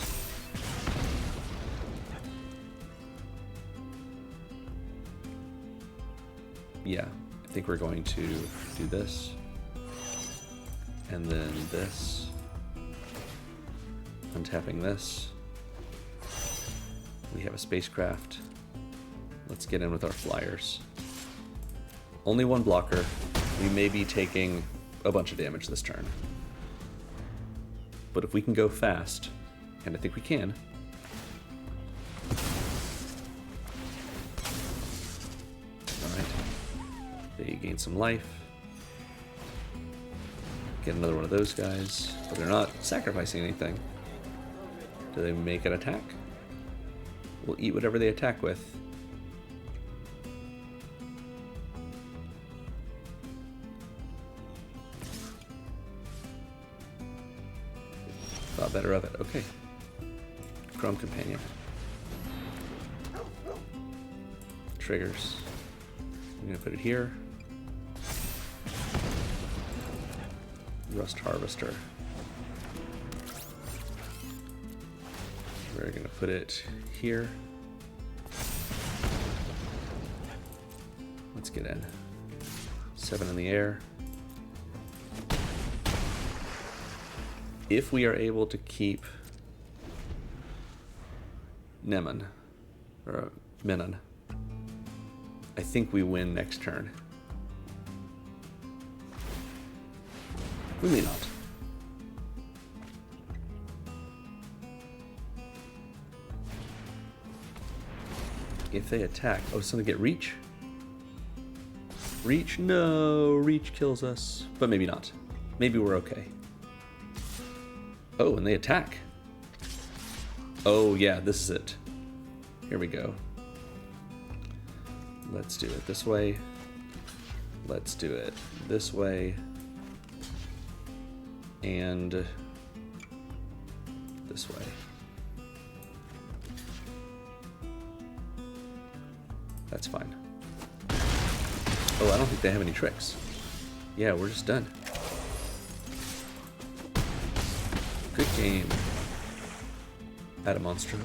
Yeah, I think we're going to do this. And then this. Untapping this. We have a Spacecraft. Let's get in with our flyers. Only 1 blocker. We may be taking a bunch of damage this turn. But if we can go fast, and I think we can. Alright. They gain some life. Get another one of those guys. But they're not sacrificing anything. Do they make an attack? We'll eat whatever they attack with. Thought better of it. Okay. Chrome Companion. Triggers. I'm going to put it here. Rust Harvester. We're going to put it here. Let's get in. 7 in the air. If we are able to keep Nemen, or Menon, I think we win next turn. We may not. If they attack, oh, so they get reach? Reach? No, reach kills us. But maybe not. Maybe we're okay. Oh, and they attack. Oh, yeah, this is it. Here we go. Let's do it this way. Let's do it this way. And this way. That's fine. Oh, I don't think they have any tricks. Yeah, we're just done. Good game. Had a monstro.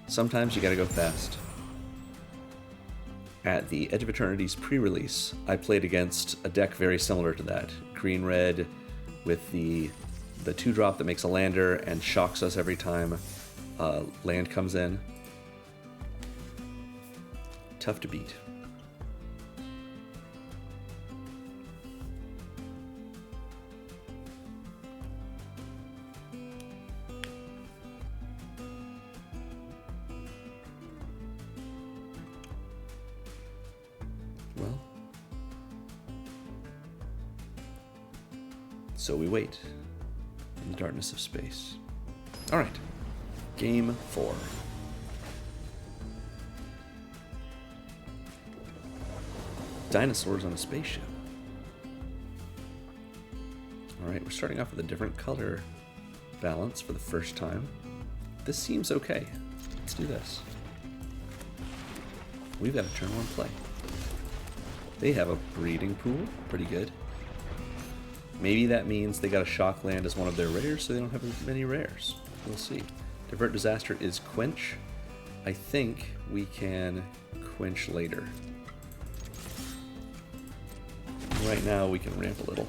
Sometimes you gotta go fast. At the Edge of Eternities pre-release, I played against a deck very similar to that. Green-red with the 2-drop that makes a lander and shocks us every time land comes in. Tough to beat. Well, so we wait in the darkness of space. All right, game 4. Dinosaurs on a spaceship. All right, we're starting off with a different color balance for the first time. This seems okay. Let's do this. We've got a turn 1 play. They have a breeding pool, pretty good. Maybe that means they got a shock land as one of their rares, so they don't have as many rares. We'll see. Divert Disaster is Quench. I think we can Quench later. Right now we can ramp a little.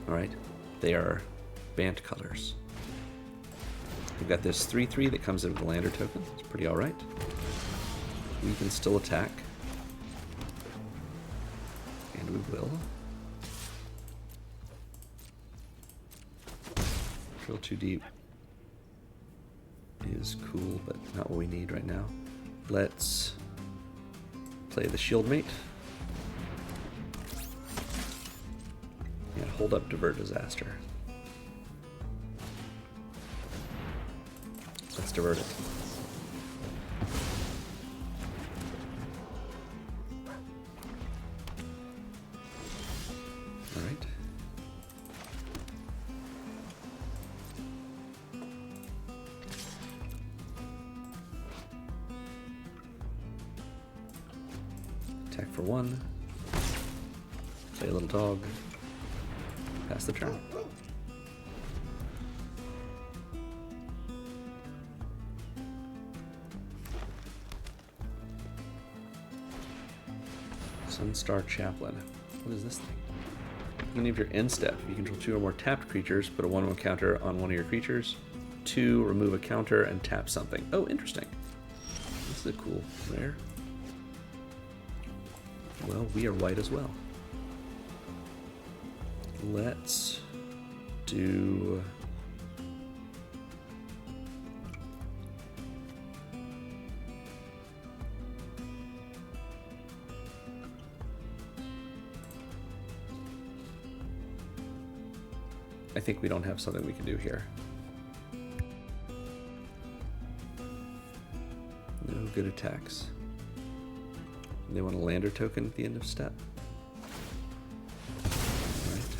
Alright, they are Bant colors. We've got this 3/3 that comes in with a lander token. It's pretty alright. We can still attack. And we will. Drill too deep is cool, but not what we need right now. Let's play the Shield Mate. And hold up Divert Disaster. Let's divert it. All right. Attack for 1. Play a little dog. Pass the turn. Sunstar Chaplain. What is this thing? Beginning of your end step, you control 2 or more tapped creatures, put a 1/1 counter on one of your creatures. 2, remove a counter and tap something. Oh, interesting. This is a cool rare. Well, we are white as well. Let's do... I think we don't have something we can do here. No good attacks. They want a lander token at the end of step. Right.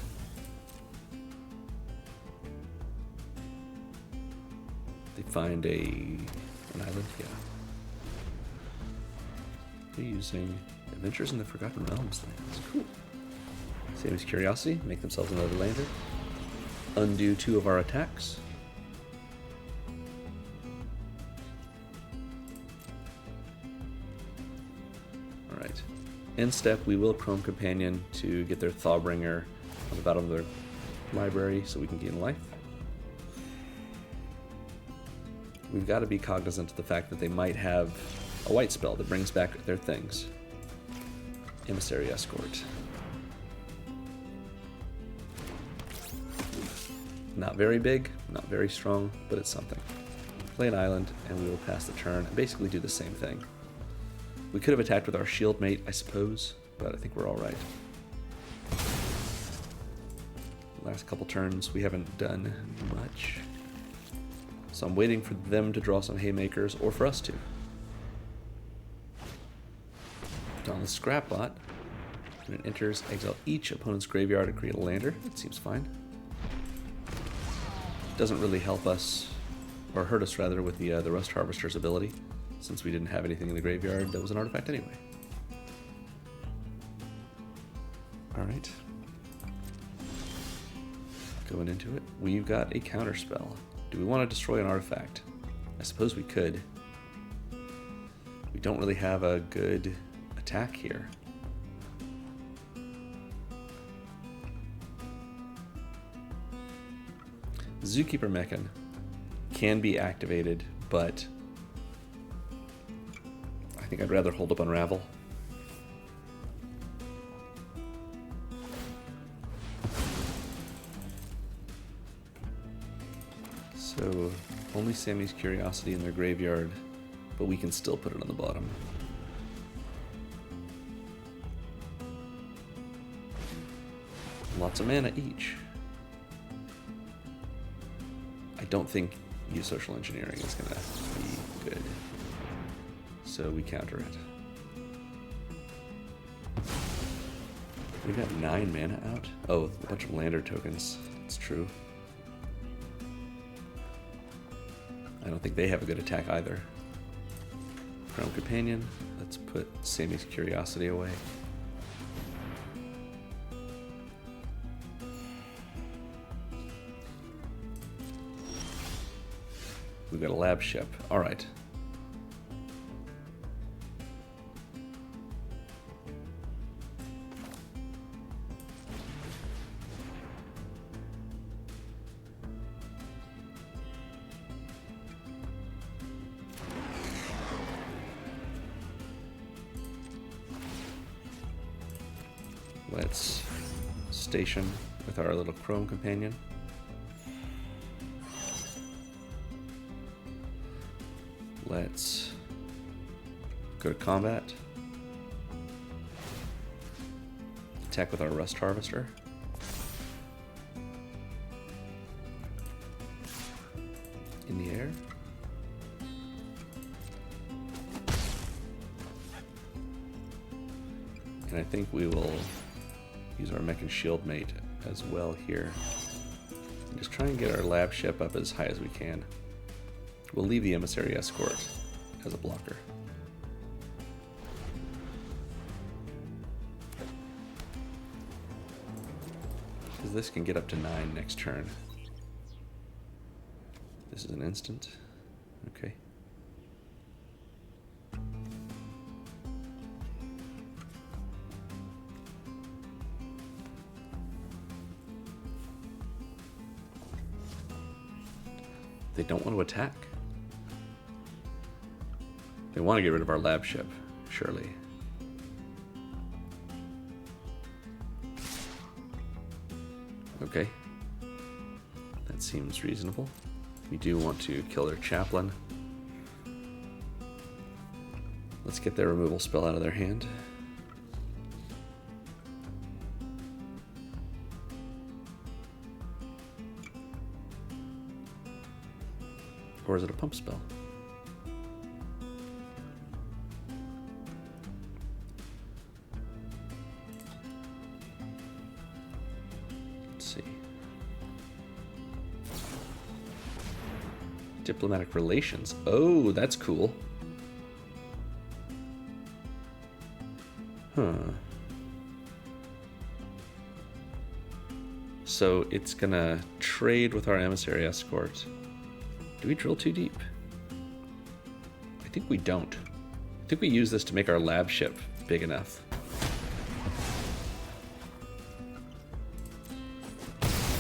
They find an island, yeah. They're using Adventures in the Forgotten Realms lands. Cool. Same as Curiosity, make themselves another lander. Undo 2 of our attacks. Alright. End step, we will Chrome Companion to get their Thawbringer on the bottom of their library so we can gain life. We've got to be cognizant of the fact that they might have a white spell that brings back their things. Emissary Escort. Not very big, not very strong, but it's something. Play an island, and we will pass the turn and basically do the same thing. We could have attacked with our Shield Mate, I suppose, but I think we're alright. Last couple turns, we haven't done much. So I'm waiting for them to draw some Haymakers, or for us to. On the Scrap Bot, when it enters, exile each opponent's graveyard and create a lander. That seems fine. Doesn't really help us, or hurt us rather, with the Rust Harvester's ability, since we didn't have anything in the graveyard that was an artifact anyway. Alright. Going into it, we've got a counterspell. Do we want to destroy an artifact? I suppose we could. We don't really have a good attack here. Zookeeper Mechan can be activated, but I think I'd rather hold up Unravel. So, only Sammy's Curiosity in their graveyard, but we can still put it on the bottom. Lots of mana each. I don't think Use Social Engineering is going to be good, so we counter it. We've got 9 mana out. Oh, a bunch of Lander tokens. It's true. I don't think they have a good attack either. Chrome Companion. Let's put Sammy's Curiosity away. We've got a lab ship. Alright. Let's station with our little Chrome Companion. Let's go to combat. Attack with our Rust Harvester. In the air. And I think we will use our Mech and Shield Mate as well here. And just try and get our lab ship up as high as we can. We'll leave the Emissary Escort as a blocker. Because this can get up to 9 next turn. This is an instant. Okay. They don't want to attack. They want to get rid of our lab ship, surely. Okay. That seems reasonable. We do want to kill their chaplain. Let's get their removal spell out of their hand. Or is it a pump spell? Let's see. Diplomatic relations. Oh, that's cool. Huh. So it's gonna trade with our Emissary Escort. Do we drill too deep? I think we don't. I think we use this to make our lab ship big enough.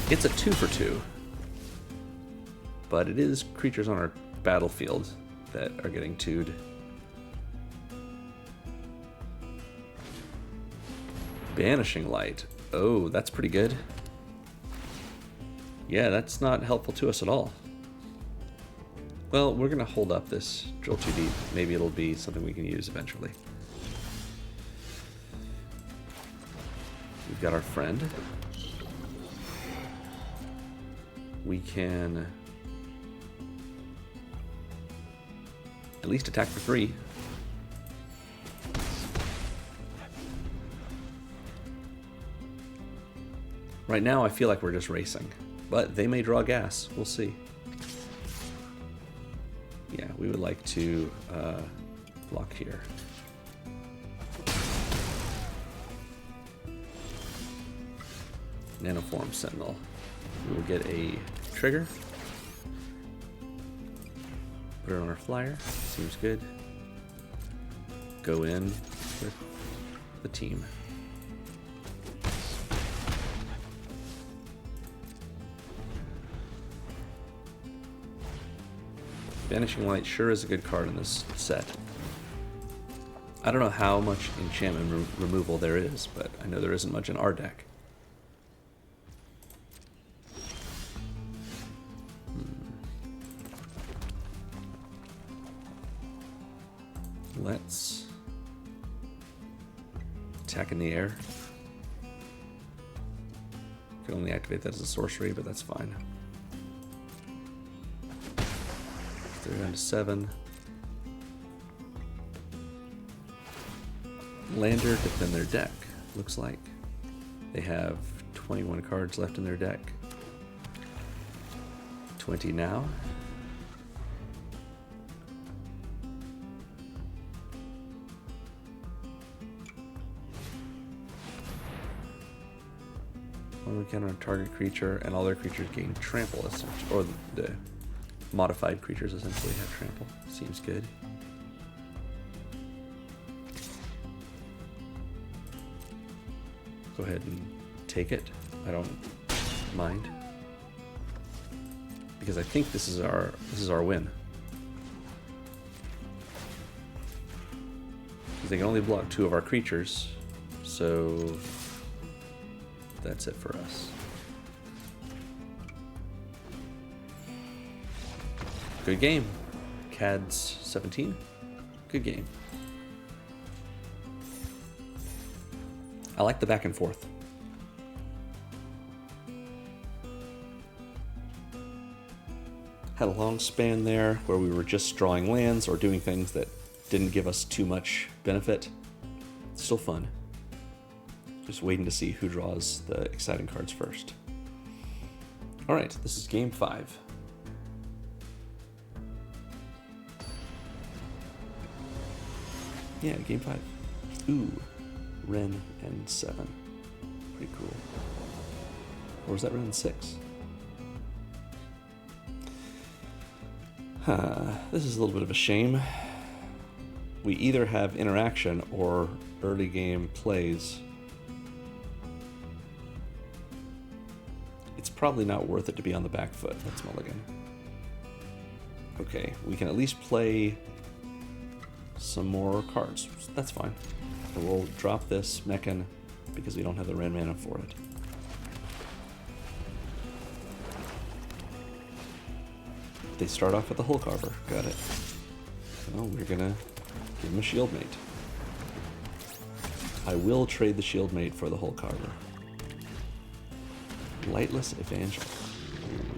It's a 2 for 2. But it is creatures on our battlefield that are getting 2'd. Banishing Light. Oh, that's pretty good. Yeah, that's not helpful to us at all. Well, we're going to hold up this drill too deep. Maybe it'll be something we can use eventually. We've got our friend. We can at least attack for 3. Right now, I feel like we're just racing. But they may draw gas. We'll see. Yeah, we would like to block here. Nanoform Sentinel. We will get a trigger. Put it on our flyer. Seems good. Go in with the team. Vanishing Light sure is a good card in this set. I don't know how much enchantment removal there is, but I know there isn't much in our deck. Let's attack in the air. Can only activate that as a sorcery, but that's fine. They're down to 7. Lander defend their deck. Looks like they have 21 cards left in their deck. 20 now. When we counter a target creature, and all their creatures gain trample, or the modified creatures essentially have trample. Seems good. Go ahead and take it. I don't mind, because I think this is our win. They can only block 2 of our creatures, so that's it for us. Good game. CADS 17. Good game. I like the back and forth. Had a long span there where we were just drawing lands or doing things that didn't give us too much benefit. Still fun. Just waiting to see who draws the exciting cards first. Alright, this is game 5. Yeah, game 5. Ooh, Ren and 7. Pretty cool. Or was that Ren and 6? This is a little bit of a shame. We either have interaction or early game plays. It's probably not worth it to be on the back foot. Let's mulligan. Okay, we can at least play some more cards. That's fine. And we'll drop this Mechan because we don't have the red mana for it. They start off with the Hull Carver. Got it. Oh, we're gonna give him a Shield Mate. I will trade the Shield Mate for the Hull Carver. Lightless Evangel.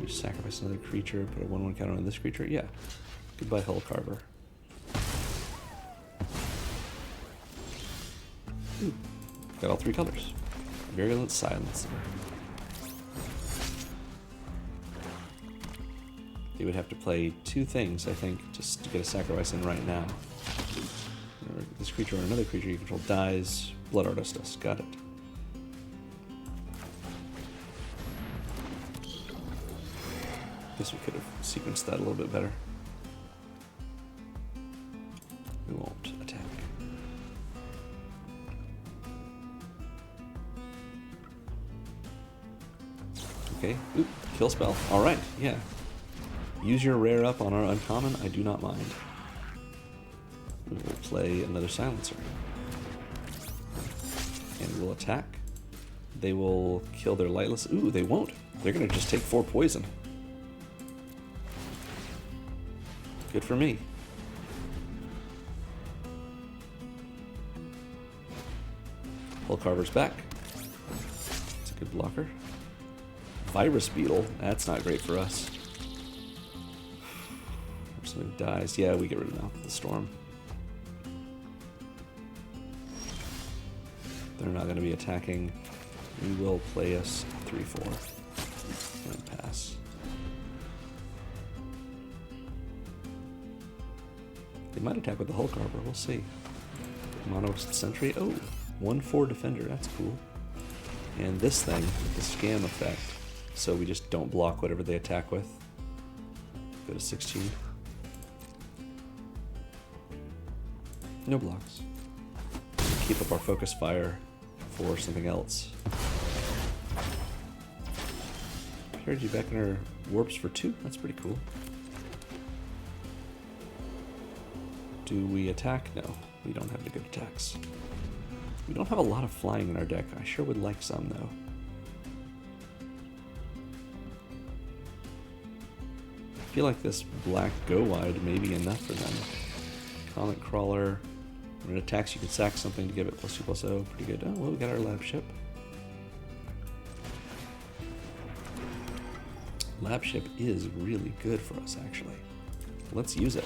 You sacrifice another creature, put a 1/1 counter on this creature? Yeah. Goodbye, Hull Carver. Ooh, got all 3 colors. Virulent Silencer. They would have to play 2 things, I think, just to get a sacrifice in right now. This creature or another creature you control dies. Blood Artist. Got it. Guess we could have sequenced that a little bit better. We won't attack. Okay. Ooh, kill spell. Alright, yeah. Use your rare up on our uncommon, I do not mind. We will play another Silencer. And we'll attack. They will kill their Lightless. Ooh, they won't. They're going to just take 4 poison. Good for me. Hull Carver's back. It's a good blocker. Virus Beetle. That's not great for us. If somebody dies, yeah, we get rid of Mouth of the Storm. They're not going to be attacking. We will play us 3/4 and pass. pass. They might attack with the Hulk Arbor, we'll see. Mono Sentry, oh, 1/4 defender, that's cool. And this thing with the scam effect, so we just don't block whatever they attack with. Go to 16. No blocks. Keep up our focus fire for something else. Carried you back in our warps for 2, that's pretty cool. Do we attack? No, we don't have any good attacks. We don't have a lot of flying in our deck. I sure would like some, though. I feel like this black go-wide may be enough for them. Comet Crawler. When it attacks, you can sack something to give it +2/+0. Pretty good. Oh, well, we got our lab ship. Lab ship is really good for us, actually. Let's use it.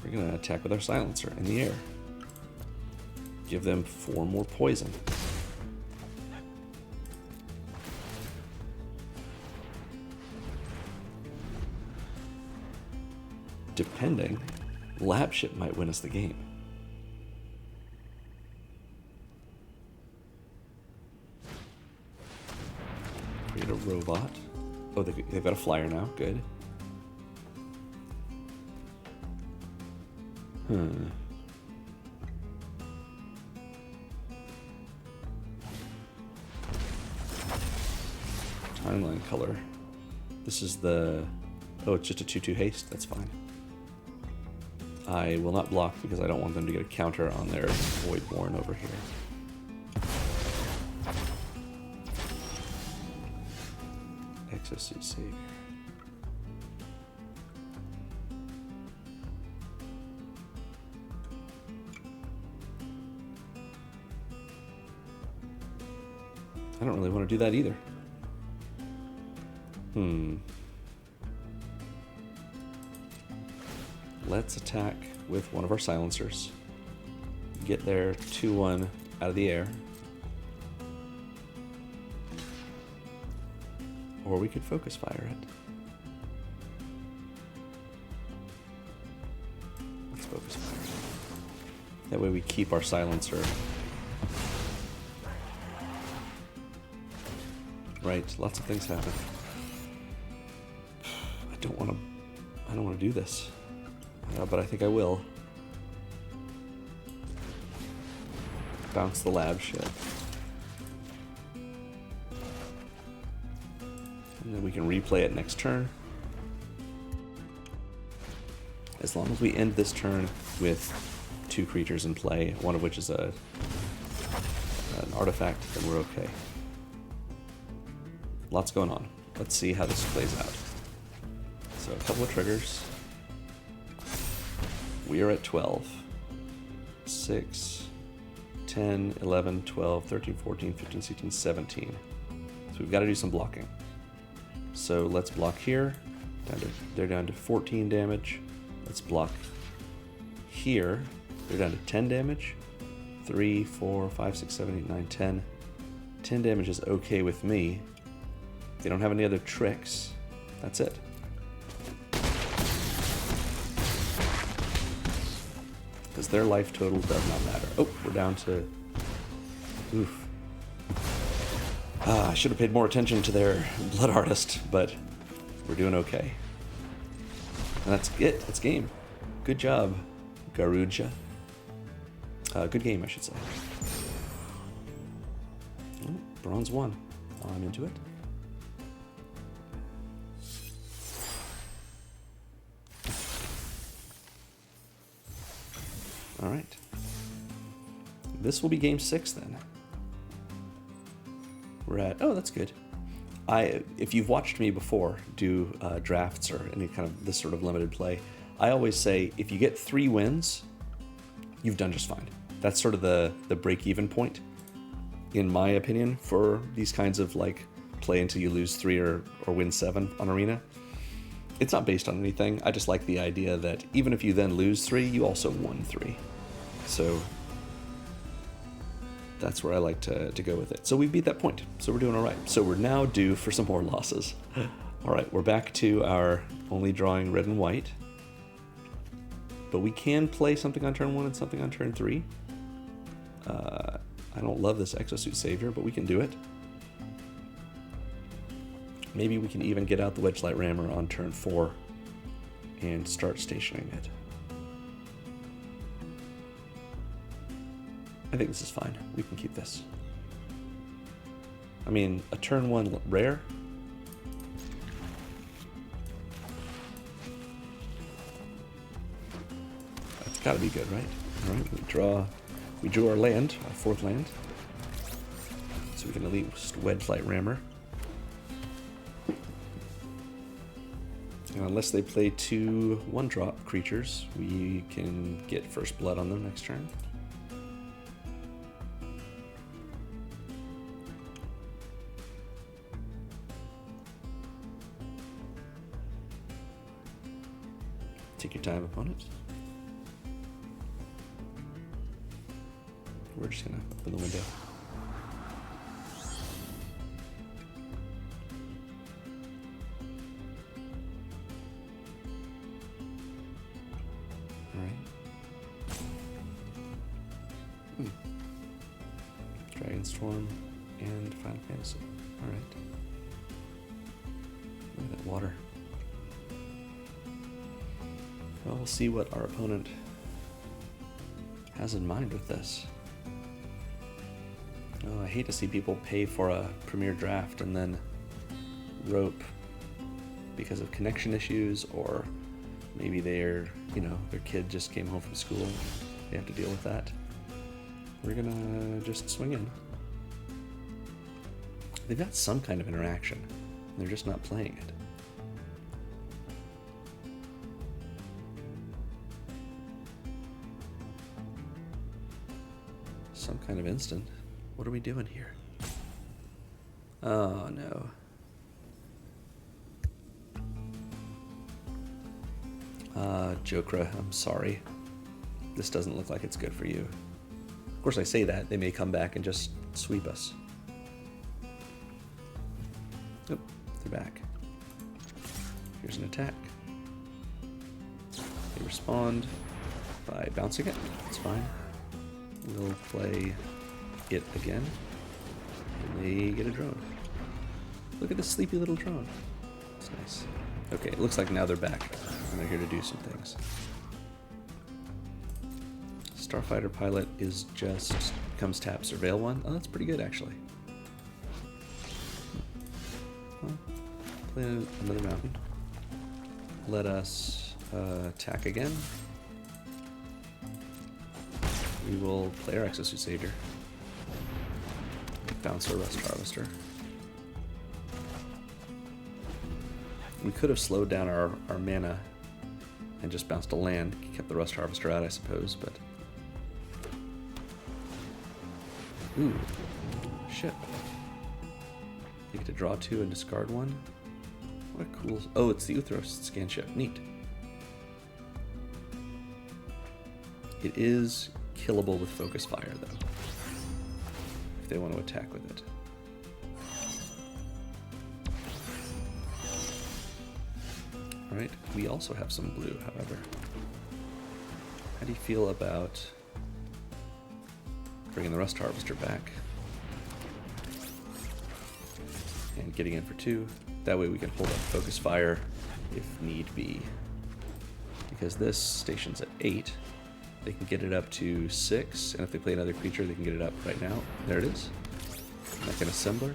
We're going to attack with our silencer in the air. Give them 4 more poison. Depending, lab ship might win us the game. Create a robot. Oh, they've got a flyer now. Good. Timeline color. This is the... Oh, it's just a 2/2 haste. That's fine. I will not block because I don't want them to get a counter on their Voidborn over here. Exosuit Savior. I don't really want to do that either. Let's attack with one of our silencers. Get their 2/1 out of the air. Or we could focus fire it. Let's focus fire it. That way we keep our silencer. Right, lots of things happen. I don't want to do this. But I think I will. Bounce the lab ship. And then we can replay it next turn. As long as we end this turn with 2 creatures in play, one of which is an artifact, then we're okay. Lots going on. Let's see how this plays out. So a couple of triggers. We are at 12. 6, 10, 11, 12, 13, 14, 15, 16, 17. So we've got to do some blocking. So let's block here. They're down to 14 damage. Let's block here. They're down to 10 damage. 3, 4, 5, 6, 7, 8, 9, 10. 10 damage is okay with me. They don't have any other tricks. That's it. Because their life total does not matter. Oh, we're down to... Oof. I should have paid more attention to their Blood Artist, but we're doing okay. And that's it. That's game. Good job, Garuja. Good game, I should say. Oh, bronze 1. I'm into it. All right. This will be game 6 then. We're at, oh, that's good. If you've watched me before do drafts or any kind of this sort of limited play, I always say if you get 3 wins, you've done just fine. That's sort of the break-even point, in my opinion, for these kinds of like play until you lose 3 or win 7 on Arena. It's not based on anything. I just like the idea that even if you then lose 3, you also won 3. So That's where I like to go with it. So we beat that point, so we're doing all right. So we're now due for some more losses. All right, we're back to our only drawing red and white. But we can play something on turn 1 and something on turn 3. I don't love this Exosuit Savior, but we can do it. Maybe we can even get out the Wedge Light Rammer on turn 4 and start stationing it. I think this is fine. We can keep this. I mean, a turn 1 rare. That's got to be good, right? All right, we drew our land, our 4th land. So we can at least Wedge Light Rammer. And unless they play 2 1-drop creatures, we can get First Blood on them next turn. Take your time, opponent. We're just gonna open the window. Dragonstorm and Final Fantasy. Alright. Look at that water. Well, we'll see what our opponent has in mind with this. Oh, I hate to see people pay for a premier draft and then rope because of connection issues, or maybe their kid just came home from school. They have to deal with that. We're gonna just swing in. They've got some kind of interaction. They're just not playing it. Some kind of instant. What are we doing here? Oh no. Jokra, I'm sorry. This doesn't look like it's good for you. Of course, I say that. They may come back and just sweep us. Oh, they're back. Here's an attack. They respond by bouncing it. That's fine. We'll play it again. And they get a drone. Look at this sleepy little drone. It's nice. Okay, it looks like now they're back. And they're here to do some things. Starfighter Pilot is just comes tap Surveil 1. Oh, that's pretty good actually. Well, play another mountain. Let us attack again. We will play our Exosuit Savior. Bounce our Rust Harvester. We could have slowed down our mana and just bounced a land, kept the Rust Harvester out, I suppose, but... Ooh, ship. You get to draw 2 and discard 1. What a cool... Oh, it's the Uthros scan ship. Neat. It is killable with Focus Fire, though, if they want to attack with it. Alright, we also have some blue, however. How do you feel about bringing the Rust Harvester back and getting in for 2? That way we can hold up Focus Fire if need be. Because this station's at 8. They can get it up to 6, and if they play another creature, they can get it up right now. There it is. Like an assembler.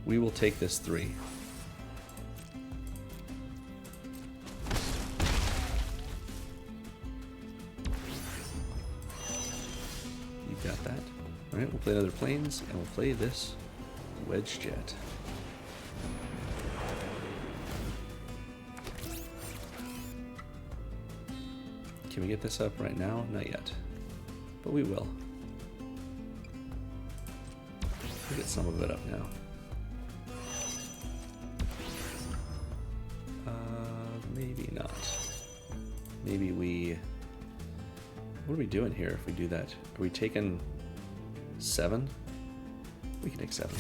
We will take this 3. You got that. Alright, we'll play other planes, and we'll play this Wedge Jet. Can we get this up right now? Not yet. But we will. We'll get some of it up now. Maybe not. Maybe we What are we doing here if we do that? Are we taking 7? We can take 7.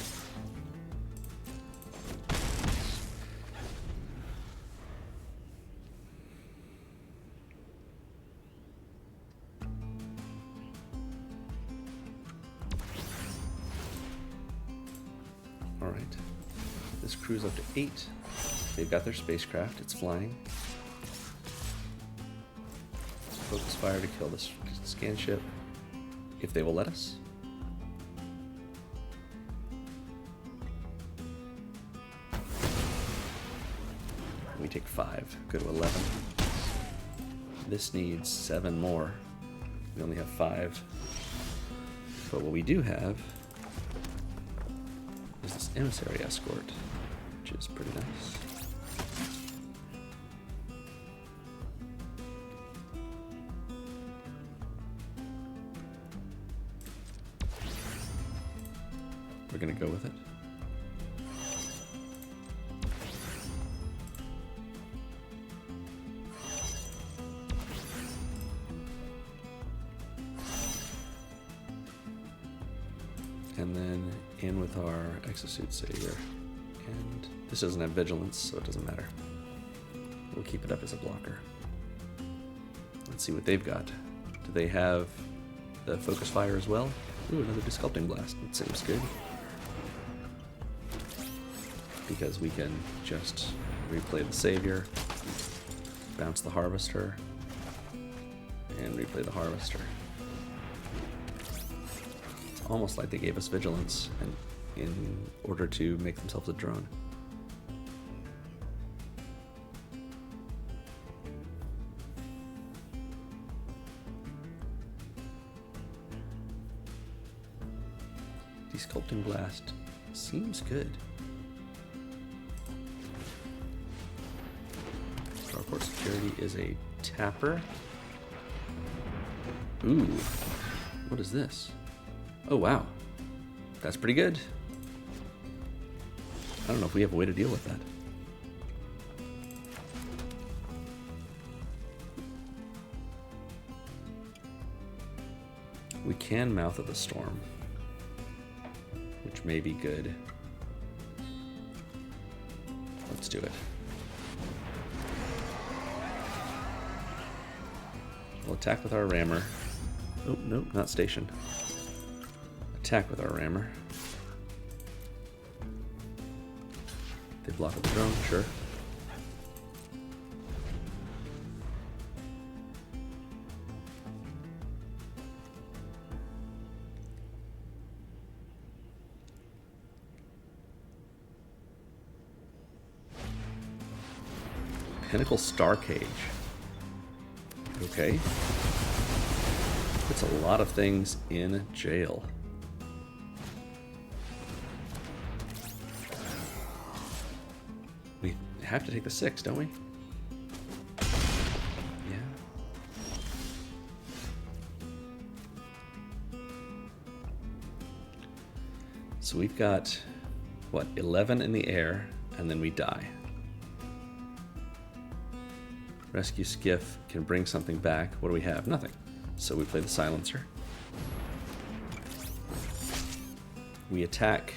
All right. This crew's up to 8. They've got their spacecraft. It's flying. Focus fire to kill this scan ship, if they will let us. We take 5, go to 11. This needs 7 more. We only have 5. But what we do have is this emissary escort, which is pretty nice. We're gonna go with it. And then in with our exosuit savior. And this doesn't have vigilance, so it doesn't matter. We'll keep it up as a blocker. Let's see what they've got. Do they have the focus fire as well? Ooh, another Desculpting Blast. That seems good. Because we can just replay the Savior, bounce the Harvester, and replay the Harvester. It's almost like they gave us Vigilance in order to make themselves a drone. Desculpting Blast seems good. Starport Security is a tapper. Ooh, what is this? Oh wow, that's pretty good. I don't know if we have a way to deal with that. We can Mouth of the Storm, which may be good. Let's do it. We'll attack with our rammer. Oh, no, not station. Attack with our rammer. They block with the drone, sure. Pinnacle Star Cage. Okay. Puts a lot of things in jail. We have to take the 6, don't we? Yeah. So we've got, what, 11 in the air, and then we die. Rescue Skiff can bring something back. What do we have? Nothing. So we play the Silencer. We attack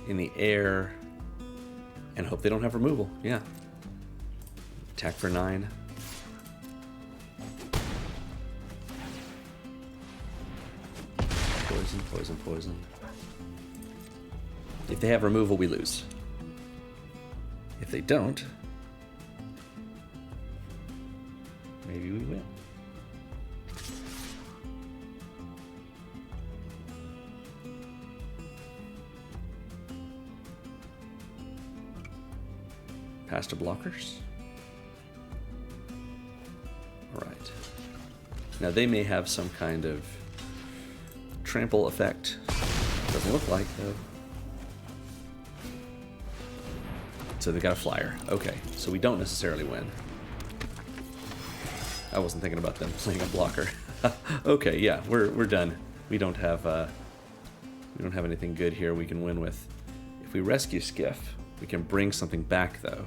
in the air and hope they don't have removal. Yeah. Attack for 9. Poison, poison, poison. If they have removal, we lose. If they don't, maybe we win. Pass to blockers. All right. Now they may have some kind of trample effect. Doesn't look like though. So they got a flyer. Okay, so we don't necessarily win. I wasn't thinking about them playing a blocker. Okay, yeah, we're done. We don't have anything good here we can win with. If we rescue Skiff, we can bring something back though.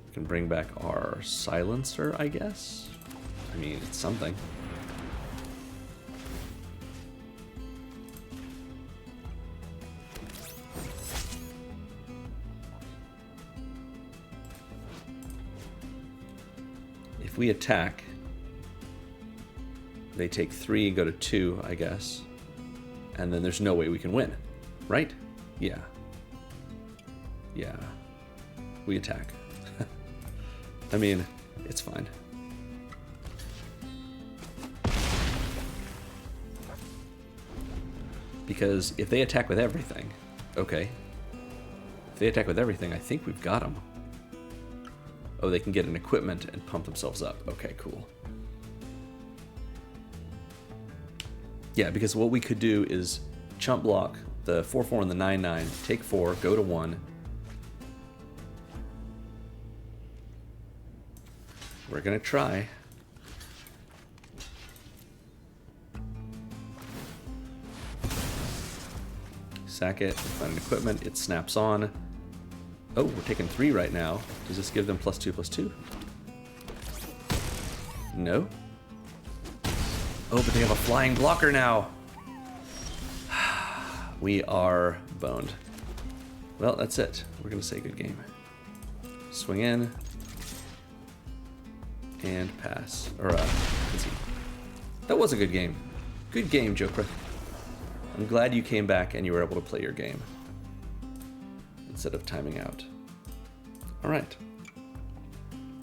We can bring back our Silencer, I guess. I mean, it's something. If we attack, they take 3 and go to 2, I guess. And then there's no way we can win, right? Yeah. Yeah. We attack. I mean, it's fine. Because if they attack with everything, okay. If they attack with everything, I think we've got them. Oh, they can get an equipment and pump themselves up. Okay, cool. Yeah, because what we could do is chump block the 4/4 and the 9/9, take 4, go to 1. We're gonna try. Sack it, find an equipment, it snaps on. Oh, we're taking 3 right now. Does this give them +2/+2? No. Oh, but they have a flying blocker now. We are boned. Well, that's it. We're gonna say good game. Swing in. And pass. Or, concede. That was a good game. Good game, Joker. I'm glad you came back and you were able to play your game instead of timing out. All right.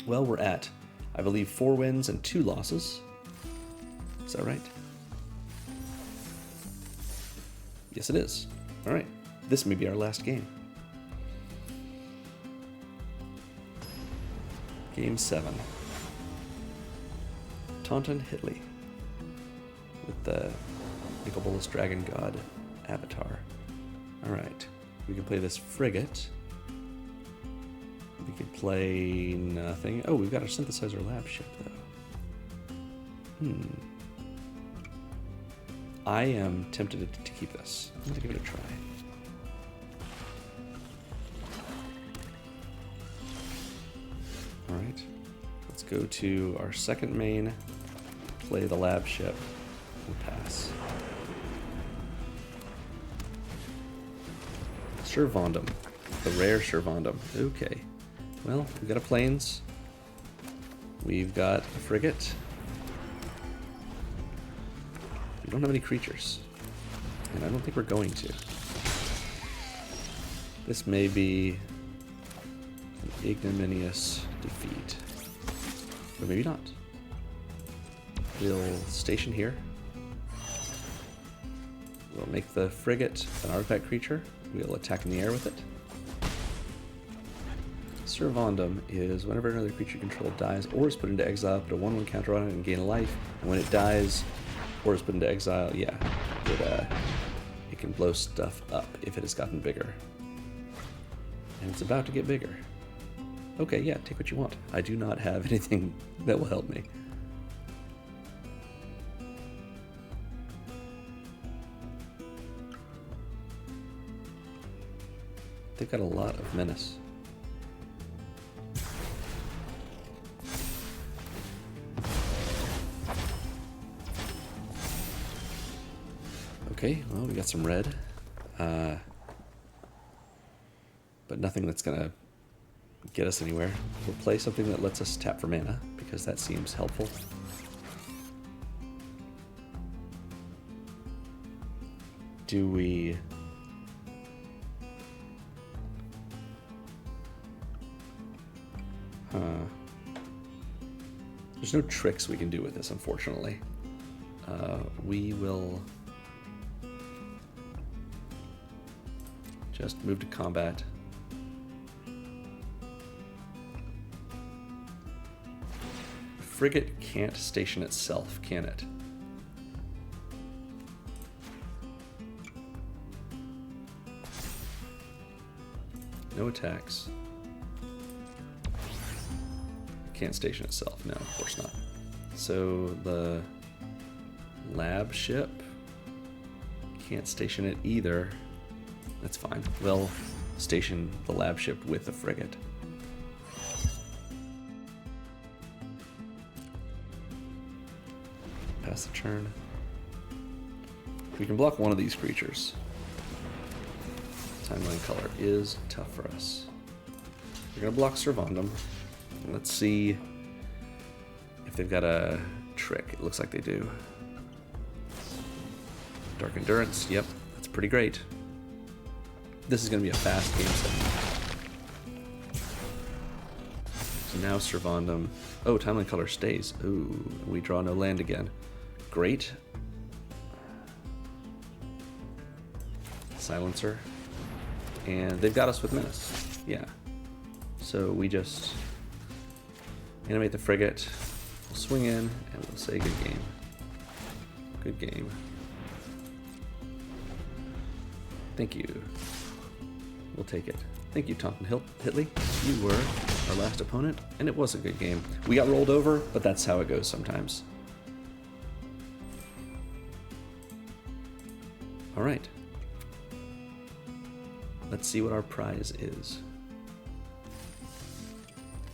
Well, we're at, I believe, 4 wins and 2 losses. Is that right? Yes, it is. All right. This may be our last game. Game 7. Taunton Hitley with the Nicol Dragon God avatar. Alright, we can play this frigate. We could play nothing. Oh, we've got our synthesizer lab ship, though. I am tempted to keep this. I'm going to give it a try. Alright, let's go to our second main, play the lab ship, and pass. Servondum. The rare Servondum. Okay. Well, we've got a planes. We've got a frigate. We don't have any creatures. And I don't think we're going to. This may be an ignominious defeat. Or maybe not. We'll station here. We'll make the frigate an artifact creature. We'll attack in the air with it. Servondum is whenever another creature controlled dies or is put into exile, put a 1/1 counter on it and gain a life. And when it dies or is put into exile, yeah, it can blow stuff up if it has gotten bigger. And it's about to get bigger. Okay, yeah, take what you want. I do not have anything that will help me. They've got a lot of menace. Okay, well, we got some red. But nothing that's gonna get us anywhere. We'll play something that lets us tap for mana, because that seems helpful. Do we... There's no tricks we can do with this, unfortunately. We will just move to combat. Frigate can't station itself, can it? No attacks. Can't station itself. No, of course not. So the lab ship can't station it either. That's fine. We'll station the lab ship with the frigate. pass the turn. We can block one of these creatures. Timeline color is tough for us. We're going to block Servandum. Let's see if they've got a trick. It looks like they do. Dark Endurance. Yep, that's pretty great. This is going to be a fast game set. So now Servandum. Oh, Timeline color stays. Ooh, we draw no land again. Great. Silencer. And they've got us with Menace. Yeah. So we just animate the frigate, we'll swing in, and we'll say good game. Good game. Thank you. We'll take it. Thank you, Taunton Hitley. You were our last opponent, and it was a good game. We got rolled over, but that's how it goes sometimes. All right. Let's see what our prize is.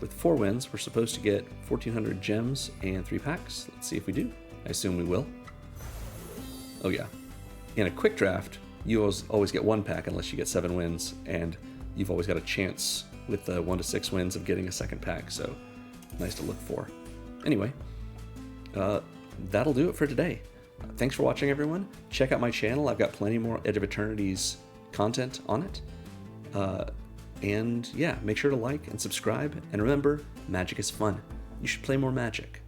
With 4 wins, we're supposed to get 1,400 gems and 3 packs. Let's see if we do. I assume we will. Oh yeah. In a quick draft, you always get 1 pack unless you get 7 wins, and you've always got a chance with the 1 to 6 wins of getting a second pack, so nice to look for. Anyway, that'll do it for today. Thanks for watching, everyone. Check out my channel. I've got plenty more Edge of Eternities content on it. And yeah, make sure to like and subscribe. And remember, magic is fun. You should play more Magic.